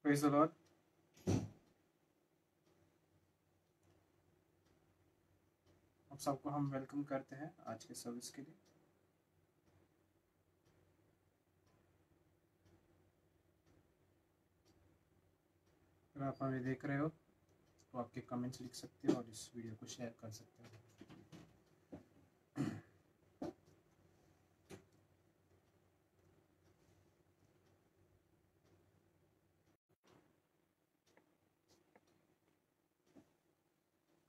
Praise the Lord. आप सबको हम welcome करते हैं आज के सर्विस के लिए। अगर आप हमें देख रहे हो तो आपके कमेंट्स लिख सकते हो और इस वीडियो को शेयर कर सकते हो।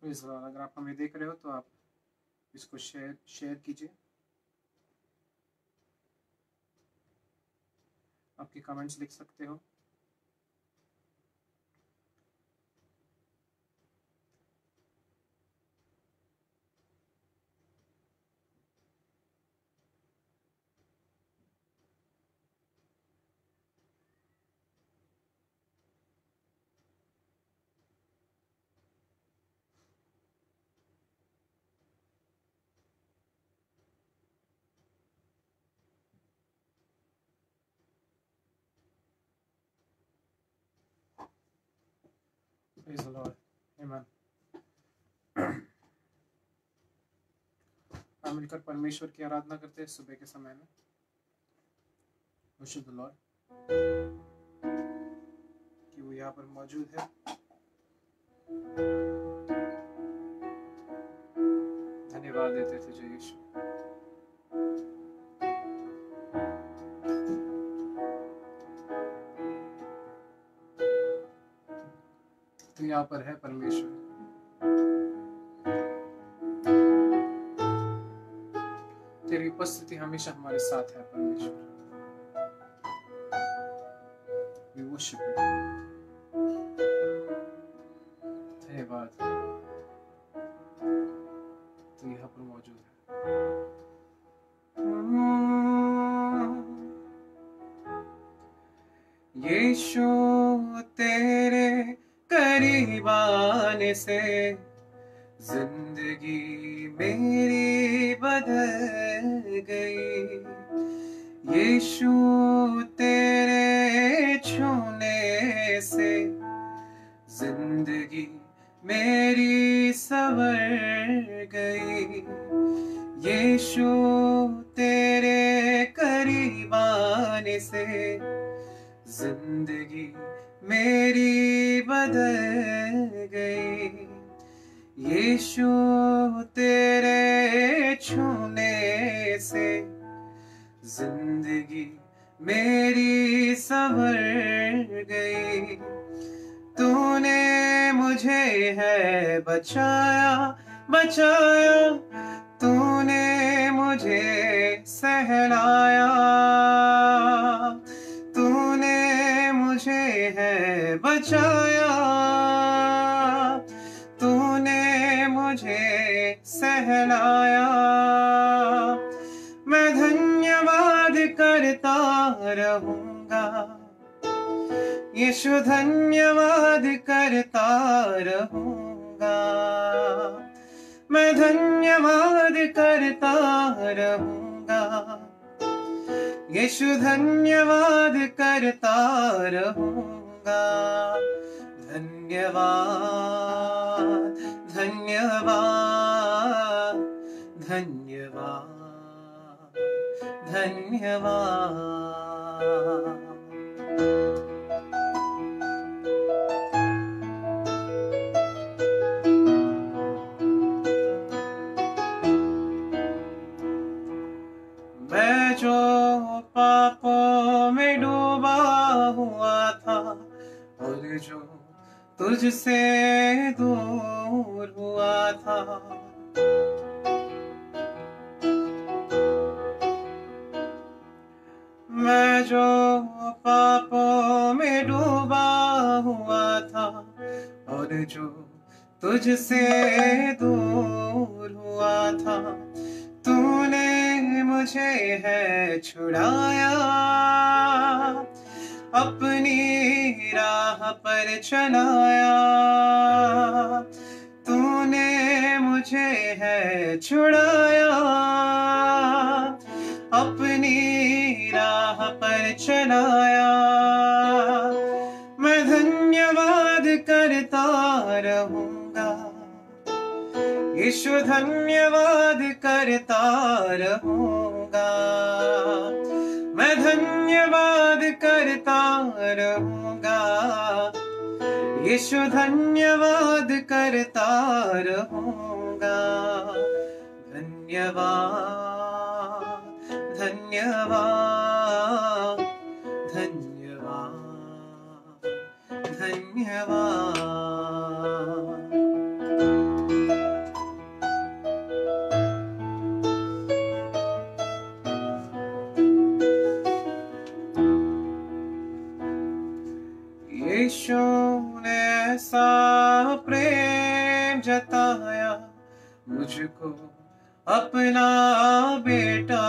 Praise the Lord. अगर आप हमें देख रहे हो तो आप इसको शेयर कीजिए। आपके कमेंट्स लिख सकते हो। Praise the Lord. आमीन। हम मिलकर परमेश्वर की आराधना करते हैं सुबह के समय में। वर्शिप द लॉर्ड कि वो यहाँ पर मौजूद है। धन्यवाद देते थे जय यीशु। तो यहाँ पर है परमेश्वर। तेरी उपस्थिति हमेशा हमारे साथ है परमेश्वर। We worship you। धन्यवाद तो यहाँ पर मौजूद है। यीशु तेरे करीब आने से जिंदगी मेरी बदल गई। यीशु तेरे छूने से जिंदगी मेरी संवर गई। यीशु तेरे करीब आने से जिंदगी मेरी बदल गई। यीशु तेरे छूने से जिंदगी मेरी संवर गई। तूने मुझे है बचाया बचाया, तूने मुझे सहलाया। तूने मुझे है बचाया, तूने मुझे सहलाया। मैं धन्यवाद करता रहूंगा, यीशु धन्यवाद करता रहूंगा। मैं धन्यवाद करता रहूंगा, यीशु धन्यवाद करता रहूंगा। धन्यवाद धन्यवाद धन्यवाद धन्यवाद। मैं जो पापों में डूबा हुआ था और जो तुझसे दूर हुआ था, मैं जो पापों में डूबा हुआ था और जो तुझसे दूर हुआ था, तूने मुझे है छुड़ाया। अपनी राह पर चलाया, तूने मुझे है छुड़ाया। अपनी राह पर चलाया। मैं धन्यवाद करता रहूंगा, यीशु धन्यवाद करता रहूंगा, मैं धन्यवाद करता रहूंगा, यीशु धन्यवाद करता रहूंगा। धन्यवाद धन्यवाद धन्यवाद धन्यवाद। यीशु ने ऐसा प्रेम जताया, मुझको अपना बेटा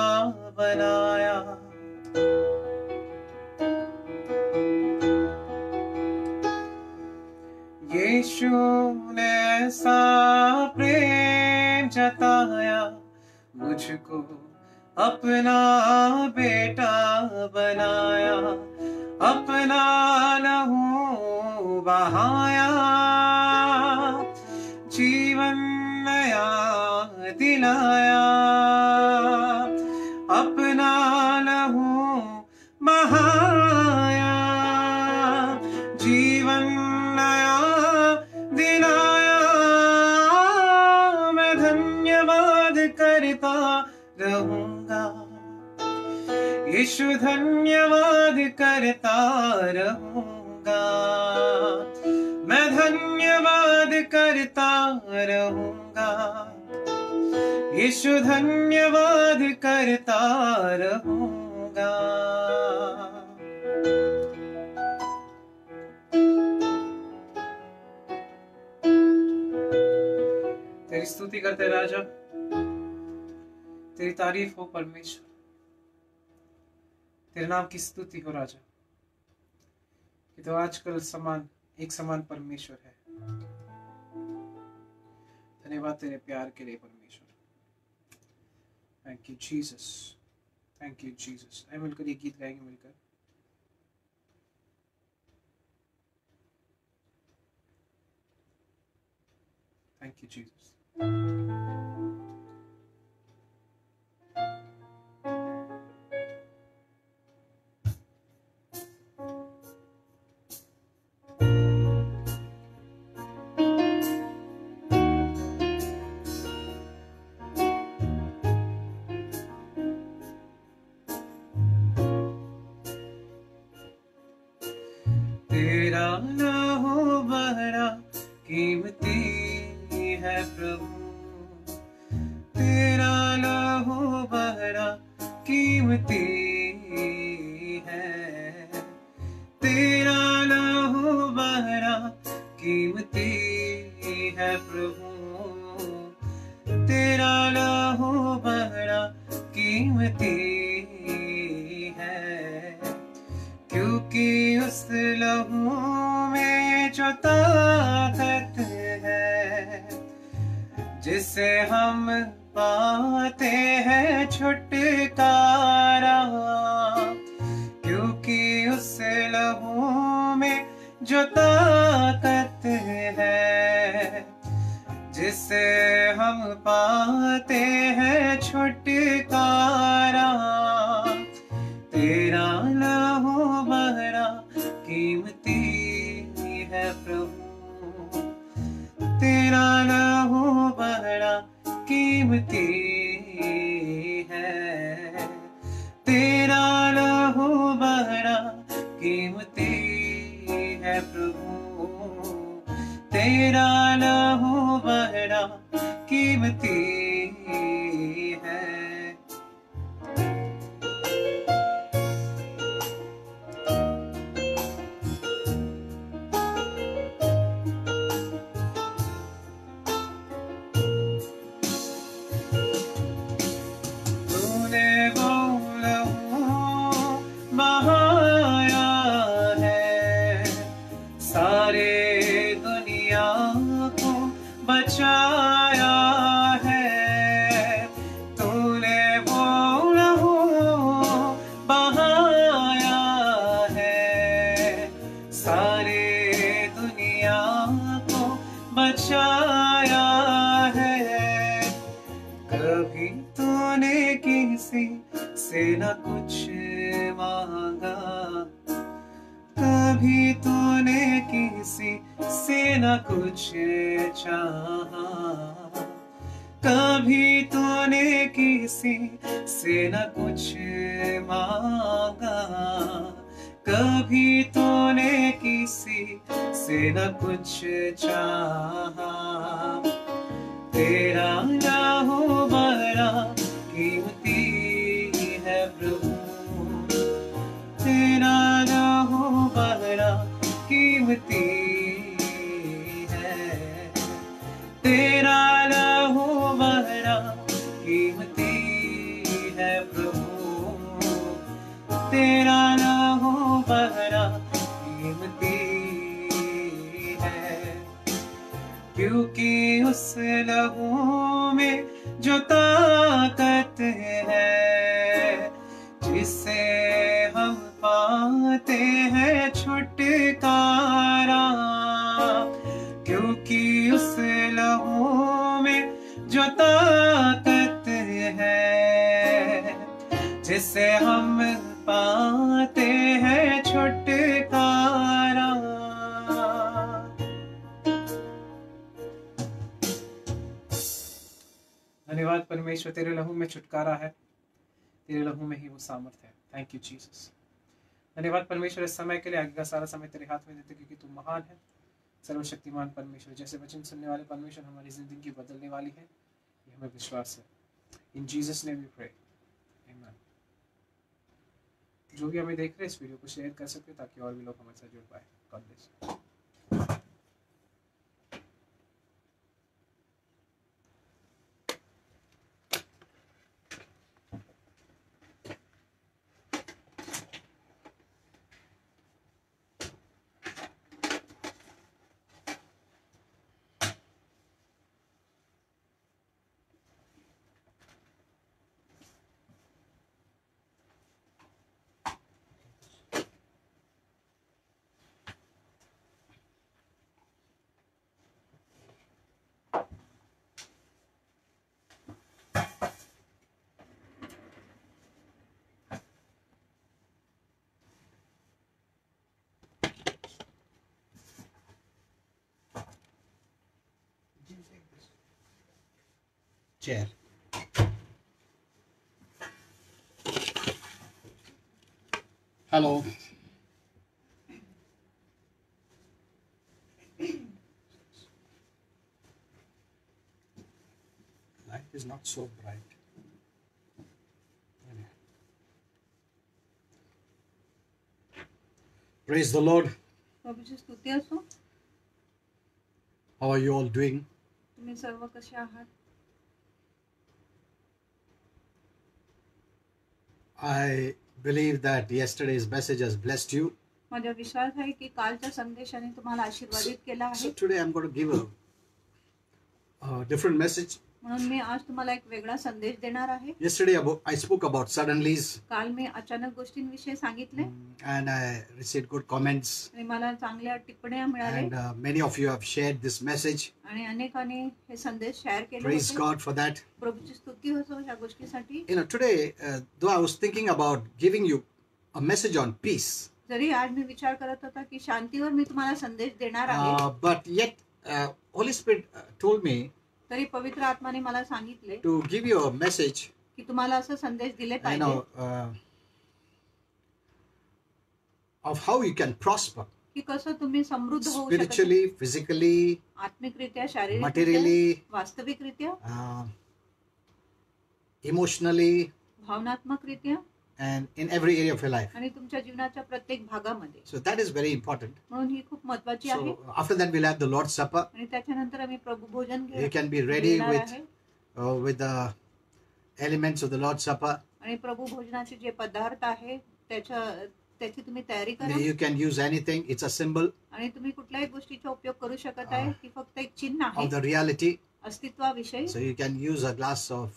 बनाया। यीशु ने ऐसा प्रेम जताया, मुझको अपना बेटा बनाया, अपना लहू बहाया, जीवन नया दिलाया, अपना लहू बहाया, जीवन नया दिलाया। मैं धन्यवाद करता रहूंगा, यीशु धन्यवाद करता रहूंगा, मैं धन्यवाद करता रहूंगा, यीशु धन्यवाद करता रहूंगा। तेरी स्तुति करते राजा, तेरी तारीफ हो परमेश्वर, तेरे नाम की स्तुति हो राजा, कि तो आजकल समान एक समान परमेश्वर है। धन्यवाद तेरे प्यार के लिए परमेश्वर। Thank you Jesus, thank you Jesus. आइए मिलकर ये गीत गाएंगे मिलकर। Thank you Jesus. तेरा लहू बड़ा कीमती है प्रभु, तेरा लहू बड़ा कीमती है, तेरा लहू बड़ा कीमती है प्रभु, तेरा लहू बड़ा कीमती है, क्योंकि उस लहू में जो ताकत है, जिससे हम पाते हैं छुटकारा, क्योंकि उस लहू में जो ताकत है, जिससे हम पाते हैं छुटकारा। तेरा लहू बड़ा कीमती है प्रभु, तेरा लहू बड़ा कीमती है, तेरा लहू बड़ा कीमती है प्रभु, तेरा लहू बड़ा कीमती है। बचाया है, बचाया है। कभी तूने किसी से न कुछ मांगा, कभी तूने किसी से न कुछ चाहा, कभी तूने किसी से न कुछ मांगा, कभी तूने किसी से न कुछ चाहा। तेरा लहू बड़ा कीमती है प्रभु, तेरा लहू बड़ा कीमती है, तेरा लहू बड़ा कीमती है प्रभु, तेरा लहू बड़ा कीमती है। क्योंकि उस लहू में जो ताकत है, जिससे हम पाते हैं छुटकारा, क्योंकि उस लहू में जो ताकत है, जिससे हम पाते हैं छुटकारा। धन्यवाद परमेश्वर, तेरे लहू में छुटकारा है, तेरे लहू में ही वो सामर्थ है। Thank you Jesus. धन्यवाद परमेश्वर इस समय के लिए, आगे का सारा समय तेरे हाथ में देते, क्योंकि तू महान है, सर्वशक्तिमान परमेश्वर। जैसे वचन सुनने वाले परमेश्वर हमारी जिंदगी बदलने वाली है, ये हमें विश्वास है। इन जीसस नेम वी प्रे, आमीन। जो भी हमें देख रहे हैं इस वीडियो को शेयर कर सकते ताकि और भी लोग हमारे साथ जुड़ पाए। God bless you. Chair. Hello. Light is not so bright. Praise the Lord. प्रभूची स्तुती असो. How are you all doing? तुम्ही सर्व कसे आहात? I believe that yesterday's message has blessed you. माझा विश्वास आहे की कालच्या संदेशाने तुम्हाला आशीर्वादित केला आहे. So today I'm going to give a different message. म्हणून मी आज तुम्हाला एक वेगळा संदेश देणार आहे. Yesterday I spoke about suddenlies. काल मी अचानक गोष्टींविषयी सांगितले. And I received good comments. आणि मला चांगल्या टिप्पण्या मिळाल्या. And many of you have shared this message. आणि अनेकांनी हे संदेश शेअर केले. Praise God for that. प्रभूची स्तुती असो या गोष्टीसाठी. You know, today, though I was thinking about giving you a message on peace. जरी आज मी विचार करत होता की शांतीवर मी तुम्हाला संदेश देणार आहे. But yet, Holy Spirit told me तरी पवित्र आत्माने मला सांगितले to give you a message. की तुम्हाला असं संदेश दिले पाहिजे. You know, of how you can prosper. की कसं तुम्ही समृद्ध होऊ शकता. Spiritually, physically, आत्मिकरित्या, शारीरिक, materially, वास्तविकरित्या, emotionally, भावनात्मकरित्या, and in every area of your life. आणि तुमच्या जीवनाच्या प्रत्येक भागामध्ये. So that is very important. म्हणून ही खूप महत्त्वाची आहे. So after that we'll have the Lord's Supper. आणि त्याच्यानंतर आम्ही प्रभू भोजन You can be ready with the elements of the Lord's Supper. आणि प्रभू भोजनाचे जे पदार्थ आहे त्याची तुम्ही तयारी करा. You can use anything. It's a symbol आणि तुम्ही कुठल्याही गोष्टीचा उपयोग करू शकत आहे. ती फक्त एक चिन्ह आहे of the reality. अस्तित्वाविषयी. So you can use a glass of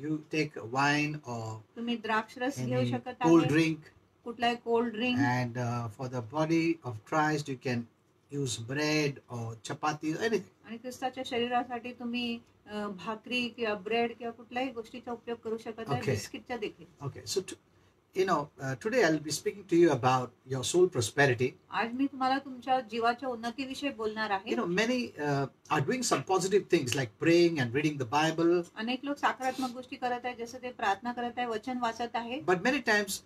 you take wine or तुम्ही द्राक्ष रस घेऊ शकत cold आहे. drink. कुठलाही cold drink. And for the body of Christ you can use bread or chapati or anything. आणि ख्रिस्ताच्या शरीरासाठी तुम्ही भाकरी किंवा ब्रेड किंवा कुठल्याही गोष्टीचा उपयोग करू शकत आहे, Okay. बिस्किटचा देखील. Okay, so today I'll be speaking to you about your soul prosperity. आज मी तुम्हाला तुमच्या जीवाच्या उन्नतीविषयी बोलणार आहे. Many are doing some positive things like praying and reading the Bible, अनेक लोक सकारात्मक गोष्टी करत आहेत, जसं ते प्रार्थना करत आहे, वचन वाचत आहे, but many times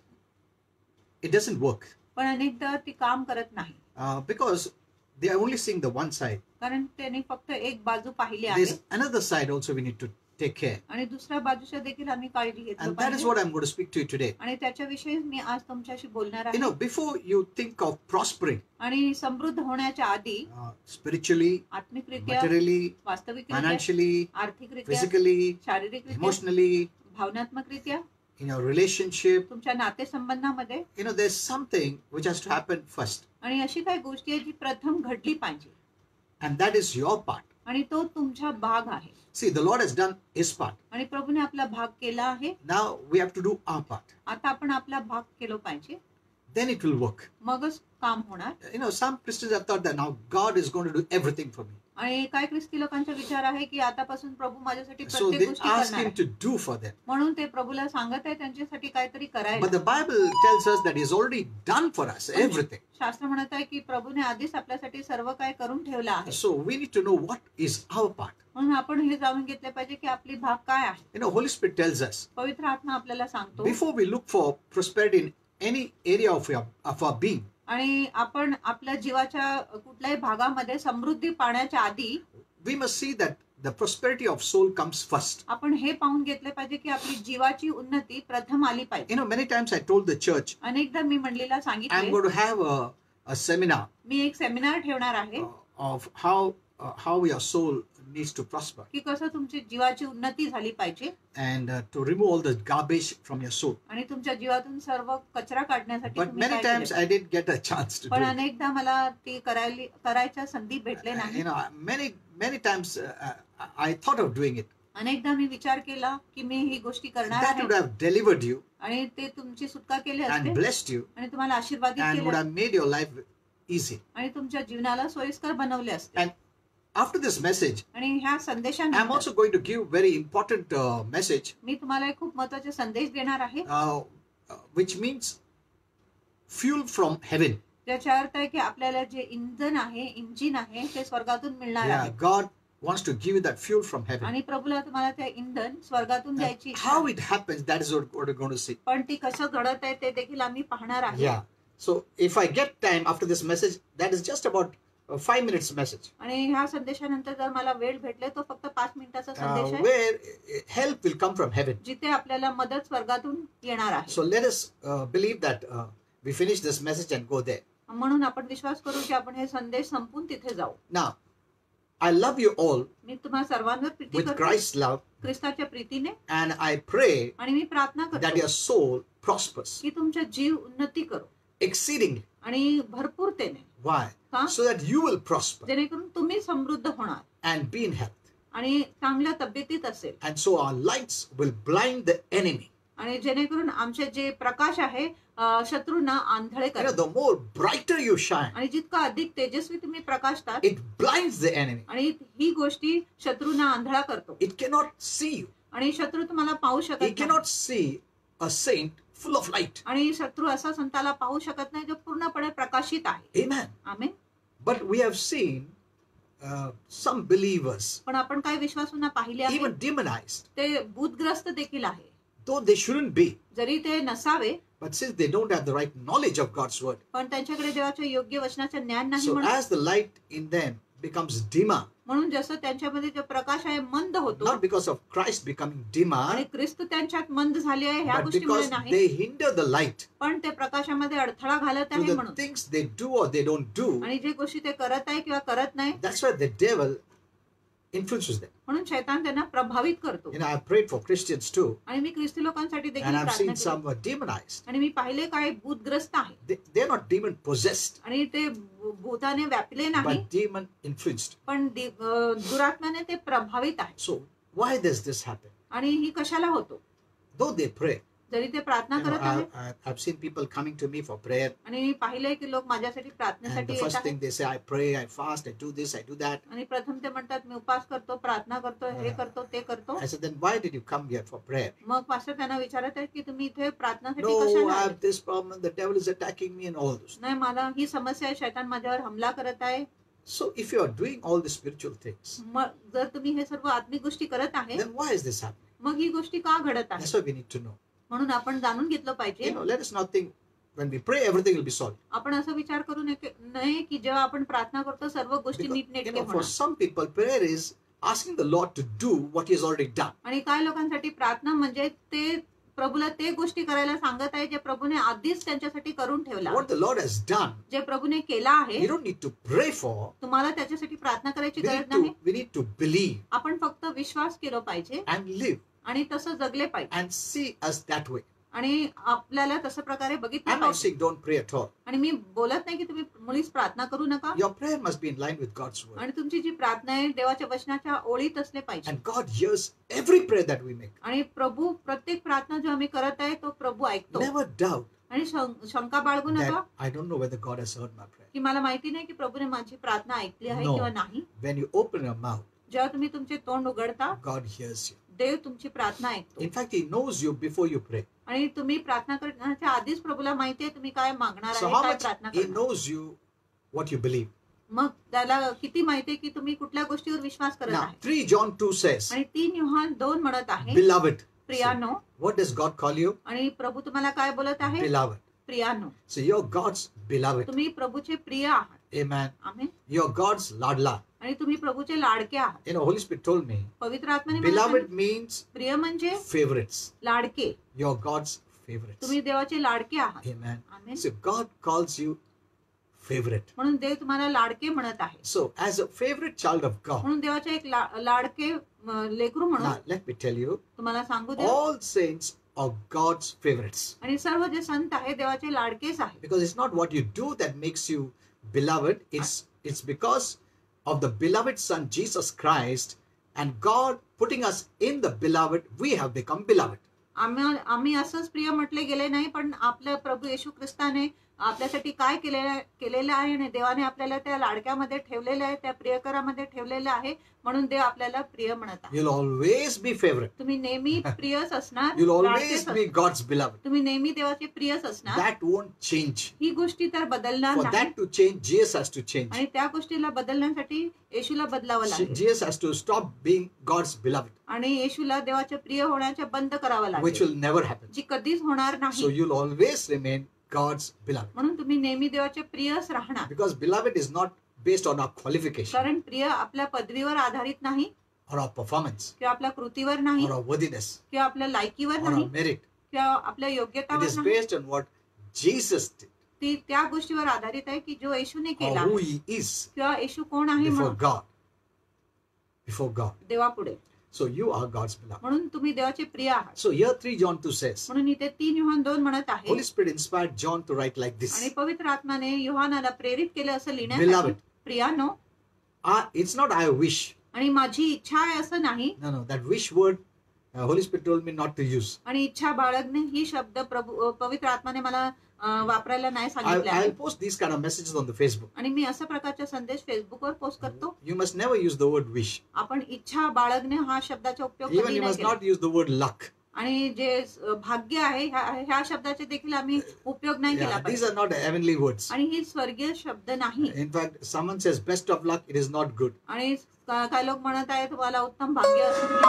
it doesn't work पण अनेकदा ती काम करत नाही, because they are only seeing the one side. कारण त्यांनी फक्त एक बाजू पाहिली There's आहे another side also we need to take care, आणि दुसऱ्या बाजूच्या देखील आम्ही काळजी घेतली and that is पाहिजे. what I'm going to speak to you today. आणि त्याच्याविषयी मी आज तुमच्याशी बोलणार आहे. Before you think of prospering आणि समृद्ध होण्याच्या आधी spiritually, आत्मिकरित्या, materially, वास्तविकरित्या, financially, आर्थिकरित्या, physically, शारीरिकरित्या, emotionally, भावनात्मकरित्या, in your relationship, तुमच्या नातेसंबंधामध्ये, there's something which has to happen first, आणि अशी काही गोष्टी आहे जी प्रथम घडली पाहिजे, and that is your part. आणि तो तुमचा भाग आहे. See, the Lord has done His part. आणि प्रभूने आपला भाग केला आहे. Now we have to do our part. आता आपण आपला भाग केला पाहिजे, Then it will work. मगच काम होणार. Some Christians have thought that now God is going to do everything for me. आणि काही ख्रिस्ती लोकांचा विचार आहे की आतापासून प्रभू माझ्यासाठी So प्रत्येक they गोष्टी ask करणार Him आहे. to do for them. म्हणून ते प्रभूला सांगत आहे त्यांच्यासाठी काहीतरी करायला. But the Bible tells us that He's already done for us everything. शास्त्र म्हणत आहे की प्रभूने आधीच आपल्यासाठी सर्व काय करून ठेवलं आहे. So we need to know what is our part. म्हणून आपण हे जाणून घेतले पाहिजे की आपली भाग काय आहे. Holy Spirit tells us, पवित्र आत्मा आपल्याला सांगतो, before we look for prosperity in any area of our being, आणि आपण आपल्या जीवाच्या कुठल्याही भागामध्ये समृद्धी पाहण्याच्या आधी we must see that the prosperity of soul comes first. आपण हे पाहून घेतले पाहिजे की आपली जीवाची उन्नती प्रथम आली पाहिजे. Many times I told the church, अनेकदा मी मंडळीला I'm सांगितले, going to have a seminar मी एक सेमिनार ठेवणार आहे of how your soul needs to prosper, की कसं तुमची जीवाची उन्नती झाली पाहिजे and to remove all the garbage from your soul. आणि तुमच्या जीवातून सर्व कचरा काढण्यासाठी But तुम्ही many काय times केले. I didn't get a chance to do पण it. अनेकदा मला ती करायच्या संधी भेटले नाही. Many times I thought of doing it. अनेकदा मी विचार केला की मी ही गोष्टी करणार That would आहे have delivered you आणि ते तुमची सुटका केली and असते blessed you आणि तुम्हाला आशीर्वादित and would केले have made your life easy. आणि तुमच्या जीवनाला सोयीस्कर बनवले असते. And after this message, आणि ह्या I'm संदेशानंतर also going to give very important message, मी तुम्हाला एक खूप महत्त्वाचे संदेश देणार आहे, which means fuel from heaven. त्याचा अर्थ आहे की आपल्याला जे इंधन आहे, इंजिन आहे, ते स्वर्गातून मिळणार Yeah, आहे God wants to give you that fuel from heaven. आणि प्रभूला तुम्हाला ते इंधन स्वर्गातून And द्यायची इच्छा how आहे. it happens, that is what we're going to see. पण ती कसं घडत आहे ते देखील आम्ही पाहणार आहे. Yeah. So if I get time after this message, that is just about 5 minutes message, आणि ह्या संदेशानंतर जर मला वेळ भेटले तो फक्त 5 मिनिटाचा संदेश आहे, where help will come from heaven. जिथे आपल्याला मदत स्वर्गातून येणार आहे. So let us believe that we finish this message and go there. म्हणून आपण विश्वास करू की आपण हे संदेश संपून तिथे जाऊ. Now, I love you all मी तुम्हाला सर्वांवर प्रीती with करतो Christ's love, ख्रिस्ताच्या प्रीतीने, and I pray आणि मी प्रार्थना that करतो your soul prospers की तुमचा जीव उन्नती करो exceedingly. आणि भरपूरतेने. Why? का? So that you will prosper जेणेकरून तुम्ही समृद्ध होणार and be in health. आणि चांगल्या तब्येतीत असेल, And so our lights will blind the enemy. आणि जेणेकरून आमचे जे प्रकाश आहे शत्रूंना आंधळे करा. The more brighter you shine, आणि जितका अधिक तेजस्वी तुम्ही प्रकाशतात, it blinds the enemy. आणि ही गोष्टी शत्रूंना आंधळा करतो It cannot see you. आणि शत्रू तुम्हाला पाहू He शकत नाही. cannot see a saint full of light. आणि शत्रू असा संताला पाहू शकत नाही जो पूर्णपणे प्रकाशित आहे. Amen. Amen. But we have seen some believers पण आपण काही विश्वासूंना पाहिले आहे, even demonized, ते भूतग्रस्त देखील आहे, though they shouldn't be. जरी ते नसावे, But since they don't have the right knowledge of God's word, पण त्यांच्याकडे देवाच्या योग्य वचनाचं ज्ञान नाही. so म्हणून as the light in them becomes dimmer, म्हणून जसं त्यांच्यामध्ये जो प्रकाश आहे मंद होतो, not because of Christ becoming dimmer, आणि ख्रिस्त त्यांच्यात मंद झाले आहे ह्या but गोष्टीमुळे because नाही, they hinder the light पण ते प्रकाशामध्ये अडथळा घालत to आहे the म्हणून. things they do or they don't do. आणि जे गोष्टी ते करत आहे किंवा करत नाही, That's why the devil influences them. म्हणून शैतान त्यांना प्रभावित करतो. I've prayed for Christians too, आणि मी ख्रिस्ती लोकांसाठी देखील and I've प्रार्थना seen केली. some were demonized. आणि मी पाहिले काही भूतग्रस्त आहे, They're not demon possessed, आणि ते भूताने व्यापले नाही, but demon influenced. पण दुरात्म्याने ते प्रभावित आहे. So why does this happen? आणि ही कशाला होतो? Though they pray, जरी ते प्रार्थना You know, करत आहेत I've seen people coming to me for prayer, आणि मी पाहिलंय की लोक माझ्यासाठी and प्रार्थनेसाठी the येत first आहेत thing they say, I pray, I fast, I do this, I do that. आणि प्रथम ते म्हणतात मी उपवास करतो, प्रार्थना करतो, हे करतो, ते करतो. I said, then why did you come here for prayer? मग पास्टर त्यांना विचारत आहेत की तुम्ही इथे प्रार्थनासाठी No, कशाला I आले? have this problem, the devil is attacking me and all those. नाही, मला ही समस्या आहे, शैतान माझ्यावर हमला करत आहे. So if you are doing all the spiritual things, मग जर तुम्ही हे सर्व आत्मिक गोष्टी करत आहे, then why is this happening? मग ही गोष्टी का घडत आहे? That's what we need to know. म्हणून आपण जाणून घेतलं You पाहिजे. know, let us not think when we pray everything will be solved. आपण असं विचार करू नये की जेव्हा आपण प्रार्थना करतो सर्व गोष्टी Because, नीटनेटके for होणार. some people, prayer is asking the Lord to do what He has already done. आणि काही लोकांसाठी प्रार्थना म्हणजे ते प्रभूला ते गोष्टी करायला सांगत आहे जे प्रभूने आधीच त्यांच्यासाठी करून ठेवला. What the Lord has done, जे प्रभूने केला आहे we don't need to pray for. तुम्हाला त्याच्यासाठी प्रार्थना करायची We गरज need नाही. we need to believe आपण फक्त विश्वास केला पाहिजे and live आणि तसं जगले पाहिजे and see us that way. आणि आपल्याला तसं प्रकारे बघितलं I'm not पाहिजे. saying don't pray at all. आणि मी बोलत नाही की तुम्ही मुळीच प्रार्थना करू नका. Your prayer must be in line with God's word. आणि तुमची जी प्रार्थना आहे देवाच्या वचनाच्या ओळीत असले पाहिजे. And God hears every prayer that we make. आणि प्रभू प्रत्येक प्रार्थना जो आम्ही करत आहे तो प्रभू ऐकतो. Never doubt आणि शंका बाळगू नका that I don't know whether God has heard my prayer. की मला माहिती नाही की प्रभूने माझी प्रार्थना ऐकली आहे No. किंवा नाही. When you open your mouth, जेव्हा तुम्ही तुमचे तोंड उघडता God hears you. देव तुमची प्रार्थना ऐकतो. In fact, He knows you before you pray. आणि तुम्ही प्रार्थना करण्याच्या आधीच प्रभूला माहिती आहे तुम्ही काय मागणार So आहे, how काय much प्रार्थना He करणार. knows you, what you believe. मग त्याला किती माहिती आहे की तुम्ही कुठल्या गोष्टीवर विश्वास करत Now, आहे. 3 John 2 says, आणि 3 योहान 2 म्हणत आहे Beloved. प्रियानो. What does God call you? आणि प्रभू तुम्हाला काय बोलत आहे? Beloved. प्रियानो. So you're God's beloved. तुम्ही प्रभूचे प्रिय आहात. Amen. Amen. You're God's ladla. आणि तुम्ही प्रभूचे लाडके आहात. You know, Holy Spirit told me, पवित्र आत्म्याने मला beloved सांगितलं, means प्रिय म्हणजे favorites. लाडके. You're God's favorites. तुम्ही देवाचे लाडके आहात. Amen. Amen. So God calls you favorite. म्हणून देव तुम्हाला लाडके म्हणत आहे. So as a favorite child of God, म्हणून देवाचे एक लाडके लेकरू म्हणून now let me tell you, तुम्हाला सांगू दे. all saints are God's favorites. आणि सर्व जे संत आहे देवाचे लाडकेच आहे. Because it's not what you do that makes you beloved. It's because of the beloved Son Jesus Christ and God putting us in the beloved, we have become beloved. आम्ही असंच प्रिय म्हटले गेले नाही, पण आपल्या प्रभू येशू ख्रिस्ताने आपल्यासाठी काय केलेलं आहे आणि देवाने आपल्याला त्या लाडक्यामध्ये ठेवलेलं आहे, त्या प्रियकरामध्ये ठेवलेलं आहे, म्हणून देव आपल्याला प्रिय म्हणत आहे. You'll always be favorite. तुम्ही नेहमी प्रियच असणार. You'll always लाडकेच be असणार. God's beloved. तुम्ही नेहमी देवाचे प्रियच असणार. That won't change. ही गोष्टी तर बदलणार For नाही. that to change, Jesus has to change. आणि त्या गोष्टीला बदलण्यासाठी येशूला बदलावं लागेल. Jesus has to stop being God's beloved, आणि येशूला देवाचे प्रिय होण्याचे बंद करावं which लागेल, will never happen. जी कधीच होणार So नाही. you'll always remain God's beloved. म्हणून तुम्ही नेहमी देवाचे प्रियच राहणार. Because beloved is not based on our qualification कारण प्रिय आपल्या पदवीवर आधारित नाही, or our performance किंवा आपल्या कृतीवर नाही, or our worthiness किंवा आपल्या लायकीवर or नाही, our merit. किंवा आपल्या It योग्यतावर is नाही. based on what Jesus did ती त्या गोष्टीवर आधारित आहे की जो येशूने केला or who आहे, He is किंवा येशू कोण आहे before म्हणून God. Before God. देवापुढे. So you are God's beloved. म्हणून तुम्ही देवाचे प्रिय आहात. So here 3 John 2 says, म्हणून इथे 3 योहान 2 म्हणत आहे. Holy Spirit inspired John to write like this. आणि पवित्र आत्माने योहानाला प्रेरित केले असं लिहिण्यासाठी, Beloved. प्रियानो. It's not I wish. आणि माझी इच्छा आहे असं नाही. No, that wish word, Holy Spirit told me not to use. आणि इच्छा बाळगणे ही शब्द पवित्र आत्माने मला वापरायला नाही सांगितले आहे. I'll post these kind of messages on the Facebook. आणि मी अशा प्रकारचे संदेश फेसबुकवर पोस्ट करतो. You must never use the word wish. आपण इच्छा बाळगणे हा शब्दाचा उपयोग Even कधी you नाही must केला. not use the word luck. आणि जे भाग्य आहे ह्या शब्दाचे देखील आम्ही उपयोग नाही केला Yeah, these पाहिजे. are not heavenly words. आणि ही स्वर्गीय शब्द नाही. In fact, someone says best of luck, it is not good. आणि काही लोक म्हणत आहे तुम्हाला उत्तम भाग्य असून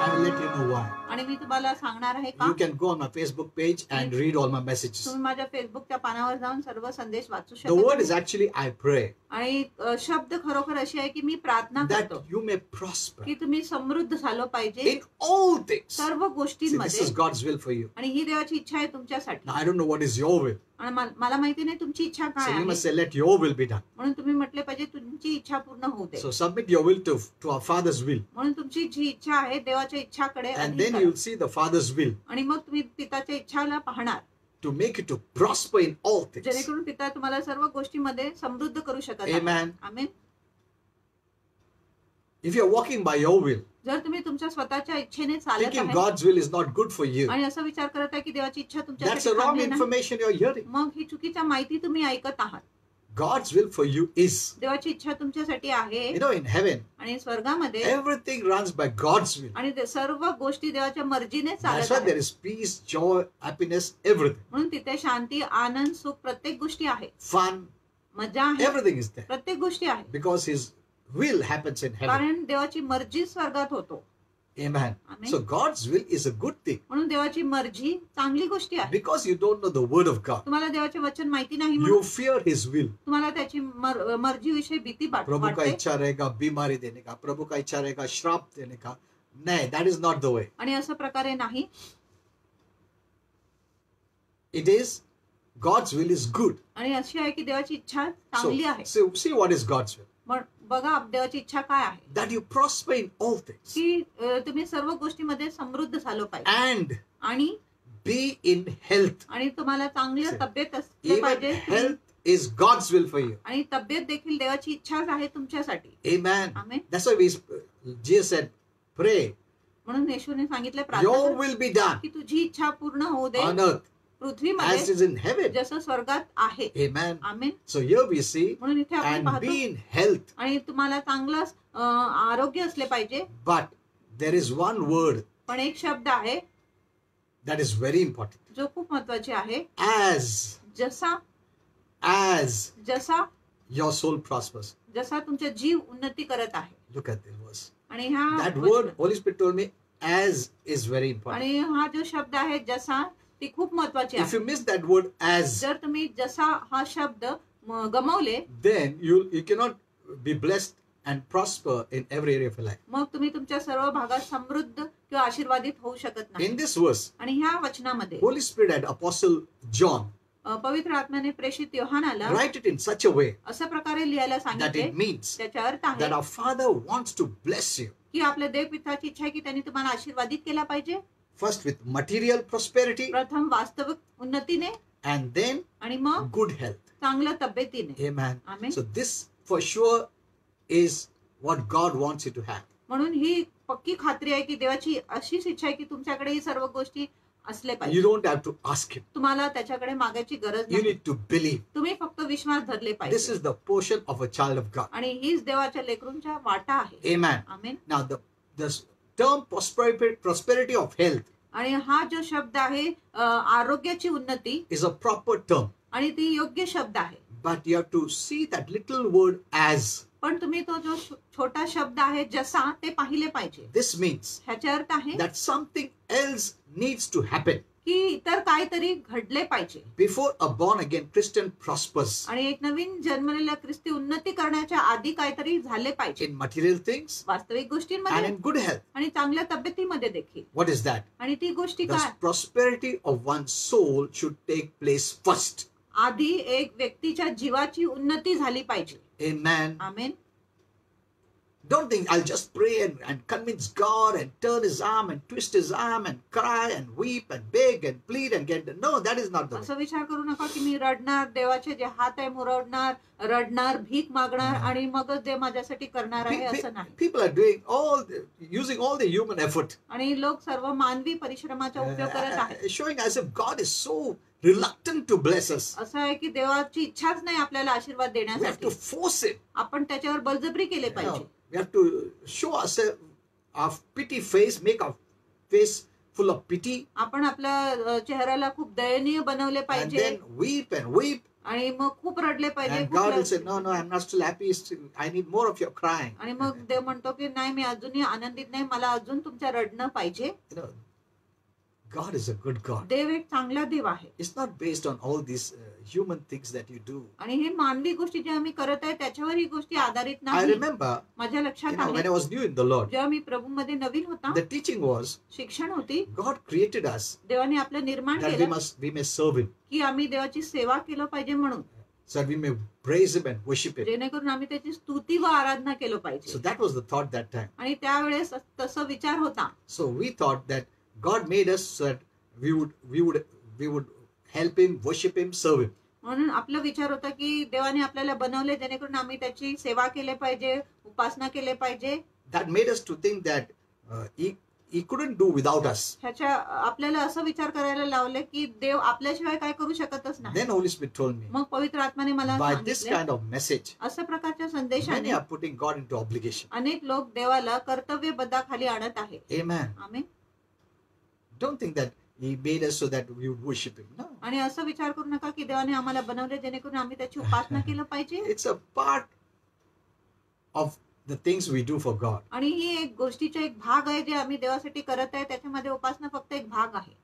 I will let you know why. आणि मी तुम्हाला सांगणार आहे का. You can go on my Facebook page and read all my messages. तुम्ही माझ्या फेसबुकच्या पानावर जाऊन सर्व संदेश वाचू The word is शकता. actually I pray आणि शब्द खरोखर अशी आहे की मी प्रार्थना that करतो you may prosper की तुम्ही समृद्ध झालो पाहिजे in all things. सर्व See, this गोष्टींमध्ये. is God's will for you. आणि ही देवाची इच्छा आहे तुमच्यासाठी. Now, I don't know what is your will. आणि मला माहिती नाही तुमची इच्छा काय So you आहे, must say, let your will be done. म्हणून तुम्ही म्हटले पाहिजे तुमची इच्छा पूर्ण होऊ दे. So submit your will to our Father's will. म्हणून तुमची जी इच्छा आहे देवाच्या इच्छाकडे And अधीन then करा. you'll see the Father's will आणि मग तुम्ही पिताच्या इच्छाला पाहणार, to make you to prosper in all things. जेणेकरून पिता तुम्हाला सर्व गोष्टीमध्ये समृद्ध करू शकत आहे. Amen. Amen. If you're walking by your will, जर तुम्ही तुमच्या स्वतःच्या इच्छेने चालत thinking आहे God's will is not good for you, आणि असा विचार करत आहे की देवाची इच्छा that's तुमच्यासाठी a wrong चांगली नाही, information you're hearing. मग ही चुकीच्या माहिती तुम्ही ऐकत आहात. God's will for you is, देवाची इच्छा तुमच्यासाठी आहे you know, in heaven, आणि स्वर्गामध्ये everything runs by God's will. आणि ते सर्व गोष्टी देवाच्या मर्जीने That's चालत why there आहेत. is peace, joy, happiness, everything. म्हणून तिथे शांती, आनंद, सुख प्रत्येक गोष्टी आहे, Fun, मजा आहे, everything is there. प्रत्येक गोष्टी आहे. Because His will happens in heaven. कारण देवाची मर्जी स्वर्गात होतो. Amen. Amen. So God's will is a good thing. म्हणून देवाची मर्जी चांगली गोष्टी आहे. Because you don't know the word of God, तुम्हाला देवाचे वचन माहिती नाही you म्हणून fear His will. तुम्हाला त्याची मर्जीविषयी भीती प्रभु का वाटते इच्छा रहेगा बीमारी देने का, प्रभु का इच्छा रहेगा श्राप देने का. नहीं, that is not the way. आणि अशा प्रकारे नाही. It is God's will is good. आणि अशी आहे की देवाची इच्छा So, चांगली आहे. see what is God's will. पण बघा देवाची इच्छा काय आहे That you prosper in all things की तुम्ही सर्व गोष्टीमध्ये समृद्ध झालो पाहिजे and आणि be in health. आणि तुम्हाला चांगली Say, तब्येत असली Even पाहिजे. health is God's will for you. आणि तब्येत देखील देवाची इच्छाच आहे तुमच्यासाठी. Amen. Amen. That's why Jesus said, pray, म्हणून येशूने सांगितलं your प्रार्थना will be done की तुझी इच्छा पूर्ण होऊ दे on earth as पृथ्वीमध्ये it is in heaven. जसं स्वर्गात आहे. Amen. Amen. So here we see, म्हणून इथे आपण and पाहतो be in health. आणि तुम्हाला चांगलं आरोग्य असले पाहिजे. But there is one word पण एक शब्द आहे that is very important. जो खूप महत्वाचे आहे. As जसा your soul prospers. जसा तुमचा जीव उन्नती करत आहे. Look at this verse. आणि हा That word, Holy Spirit told me, as is very important. आणि हा जो शब्द आहे जसा ती खूप महत्वाची If आहे. you miss that word as, जर तुम्ही जसा हा शब्द गमावले then you cannot be blessed and prosper in every area of your life. मग तुम्ही तुमच्या सर्व भागात समृद्ध किंवा आशीर्वादित होऊ शकत नाही. In this verse, आणि ह्या वचनामध्ये Holy Spirit had Apostle John पवित्र आत्म्याने प्रेषित योहानाला write it in such a way अशा प्रकारे लिहायला that सांगितले. it means त्याचा अर्थ that आहे our Father wants to bless you. की आपल्या देवपिताची इच्छा आहे की त्यांनी तुम्हाला आशीर्वादित केला पाहिजे. First with material prosperity प्रथम वास्तविक उन्नतीने and then आणि मग good health. चांगल्या तब्येतीने. Amen. Amen. So this for sure is what God wants you to have. म्हणून ही पक्की खात्री आहे की देवाची अशीच इच्छा आहे की तुमच्याकडे ही सर्व गोष्टी असले You पाहिजे. don't have to ask Him. तुम्हाला त्याच्याकडे मागायची गरज You नाही. need to believe. तुम्ही फक्त विश्वास धरले This पाहिजे. is the portion of a child of God. आणि हीच देवाच्या लेकरूंच्या वाटा आहे. Amen. Amen. Now the term prosperity of health आणि हा जो शब्द आहे आरोग्याची उन्नती is a proper term. आणि ती योग्य शब्द आहे. But you have to see that little word as. पण तुम्ही तो जो छोटा शब्द आहे जसा ते पाहिले पाहिजे. This means ह्याचा अर्थ आहे that something else needs to happen की इतर काहीतरी घडले पाहिजे before a born again Christian prospers आणि एक नवीन जन्मलेला ख्रिस्ती उन्नती करण्याच्या आधी काहीतरी झाले पाहिजे. in material things वास्तविक and गोष्टींमध्ये in good health. आणि चांगल्या तब्येतीमध्ये देखील. What is that? आणि ती गोष्टी The काय prosperity of one's soul should take place first. आधी एक व्यक्तीच्या जीवाची उन्नती झाली पाहिजे. Amen. Amen. Don't think I'll just pray and convince God and turn His arm and twist His arm and cry and weep and beg and plead and get. No, that is not the way. असं विचार करू नका की मी रडणार, देवाचे जे हात आहे मुरडणार, रडणार, भीक मागणार आणि मगच देव माझ्यासाठी करणार आहे असं नाही. People are doing using all the human effort, आणि लोक सर्व मानवी परिश्रमाचा उपयोग करत आहेत. showing as if God is so reluctant to bless us. असं आहे की देवाची इच्छाच नाही आपल्याला आशीर्वाद We have देण्यासाठी. to force it. आपण त्याच्यावर बळजबरी केले You know, पाहिजे. we have to show ourselves our pity face, make our face full of pity, आपण आपल्या चेहऱ्याला खूप दयनीय बनवले and पाहिजे then weep and weep. आणि मग खूप रडले पाहिजे. And खूप God will रड- say, no, I'm not still happy. I need more of your crying. आणि मग देव म्हणतो की नाही मी अजूनही आनंदित नाही, मला अजून तुमच्या रडणं पाहिजे. You know, God is a good God. देव एक चांगला देव आहे. It's not based on all these human things that you do. आणि हे मानवी गोष्टी जे आम्ही करत आहे त्याच्यावर ही गोष्टी आधारित I नाही. remember, माझ्या लक्षात when आले I was new in the Lord, जेव्हा मी प्रभू मध्ये नवीन होता, the teaching was शिक्षण होती, God created us देवाने आपलं निर्माण that केलं we may serve Him, की आम्ही देवाची सेवा केलं पाहिजे म्हणून, so that we may praise Him and worship Him. जेणेकरून आम्ही त्याची स्तुती व आराधना केलं So पाहिजे. that was the thought that time. आणि त्यावेळेस तसं विचार होता. So we thought that God made us so that we would help Him, worship Him, serve Him. म्हणून आपला विचार होता की देवाने आपल्याला बनवले जेणेकरून आम्ही त्याची सेवा केली पाहिजे, उपासना केले पाहिजे. That made us to think that he couldn't do without us. ह्याच्या आपल्याला असं विचार करायला लावले की देव आपल्याशिवाय काय करू शकतच नाही. Then Holy Spirit told me, मग पवित्र आत्माने मला by this सांगितले kind of message, अशा प्रकारच्या many संदेशाने are putting God into obligation. अनेक लोक देवाला कर्तव्यबद्धाखाली आणत आहे. Amen. Amen. Don't think that He made us so that we would worship Him. No. आणि असं विचार करू नका की देवाने आम्हाला बनवले जेणेकरून आम्ही त्याची उपासना केलं पाहिजे. It's a part of the things we do for God. आणि ही एक गोष्टीचा एक भाग आहे जे आम्ही देवासाठी करत आहे. त्याच्यामध्ये उपासना फक्त एक भाग आहे.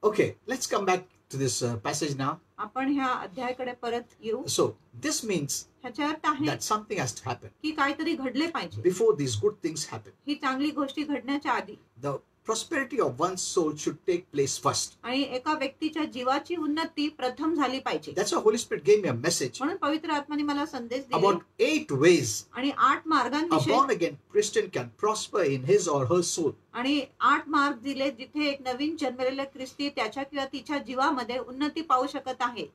Okay, let's come back to this passage now. आपण ह्या अध्यायाकडे परत येऊ. So, this means ह्याचा अर्थ आहे that something has to happen की काहीतरी घडले पाहिजे. before these good things happen. ही चांगली गोष्टी घडण्याच्या आधी The prosperity of one's soul should take place first. आणि एका व्यक्तीच्या जीवाची उन्नती प्रथम झाली पाहिजे. That's why Holy Spirit gave me a message म्हणून पवित्र आत्माने मला संदेश दिले about 8 ways आणि 8 a मार्गांविषयी born again Christian can prosper in his or her soul. आणि 8 मार्ग दिले जिथे एक नवीन जन्मलेला ख्रिस्ती त्याच्या किंवा तिच्या जीवामध्ये उन्नती पाहू शकत आहे.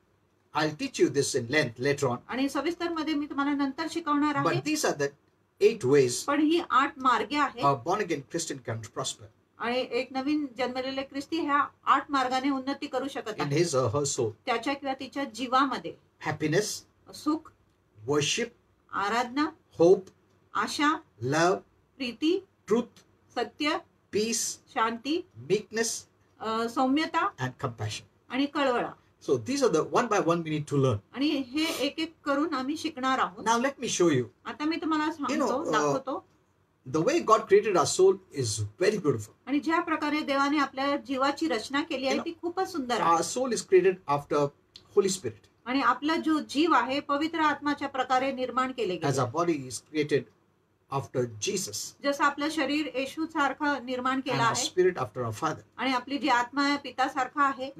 I'll teach you this in length later on. आणि सविस्तर मध्ये मी तुम्हाला नंतर शिकवणार आहे. But these are the 8 ways पण ही 8 मार्गे आहेत a born again Christian can prosper आणि एक नवीन जन्मलेले ख्रिस्ती ह्या 8 मार्गाने उन्नती करू शकत in आहे. his or her soul. त्याच्या किंवा तिच्या जीवामध्ये Happiness, सुख, worship, आराधना, hope, आशा, love, प्रीती, truth, सत्य, peace, Shanti, meekness, Saumyata and compassion. आणि कळवळा. So these are the one by one we need to learn. आणि हे एक एक करून आम्ही शिकणार आहोत. Now let me show you. आता मी तुम्हाला You know, सांगतो दाखवतो. The way God created our soul is very beautiful. आणि ज्या प्रकारे देवाने आपल्या जीवाची रचना केली आहे ती खूपच सुंदर आहे. Our soul is created after Holy Spirit. आणि आपला जो जीव आहे पवित्र आत्माच्या प्रकारे निर्माण केले As गेले. our body is created after Jesus. जसं आपलं शरीर येशू सारखं निर्माण And केलं our आहे spirit after our Father. आणि आपली जी आत्मा आहे पितासारखा आहे.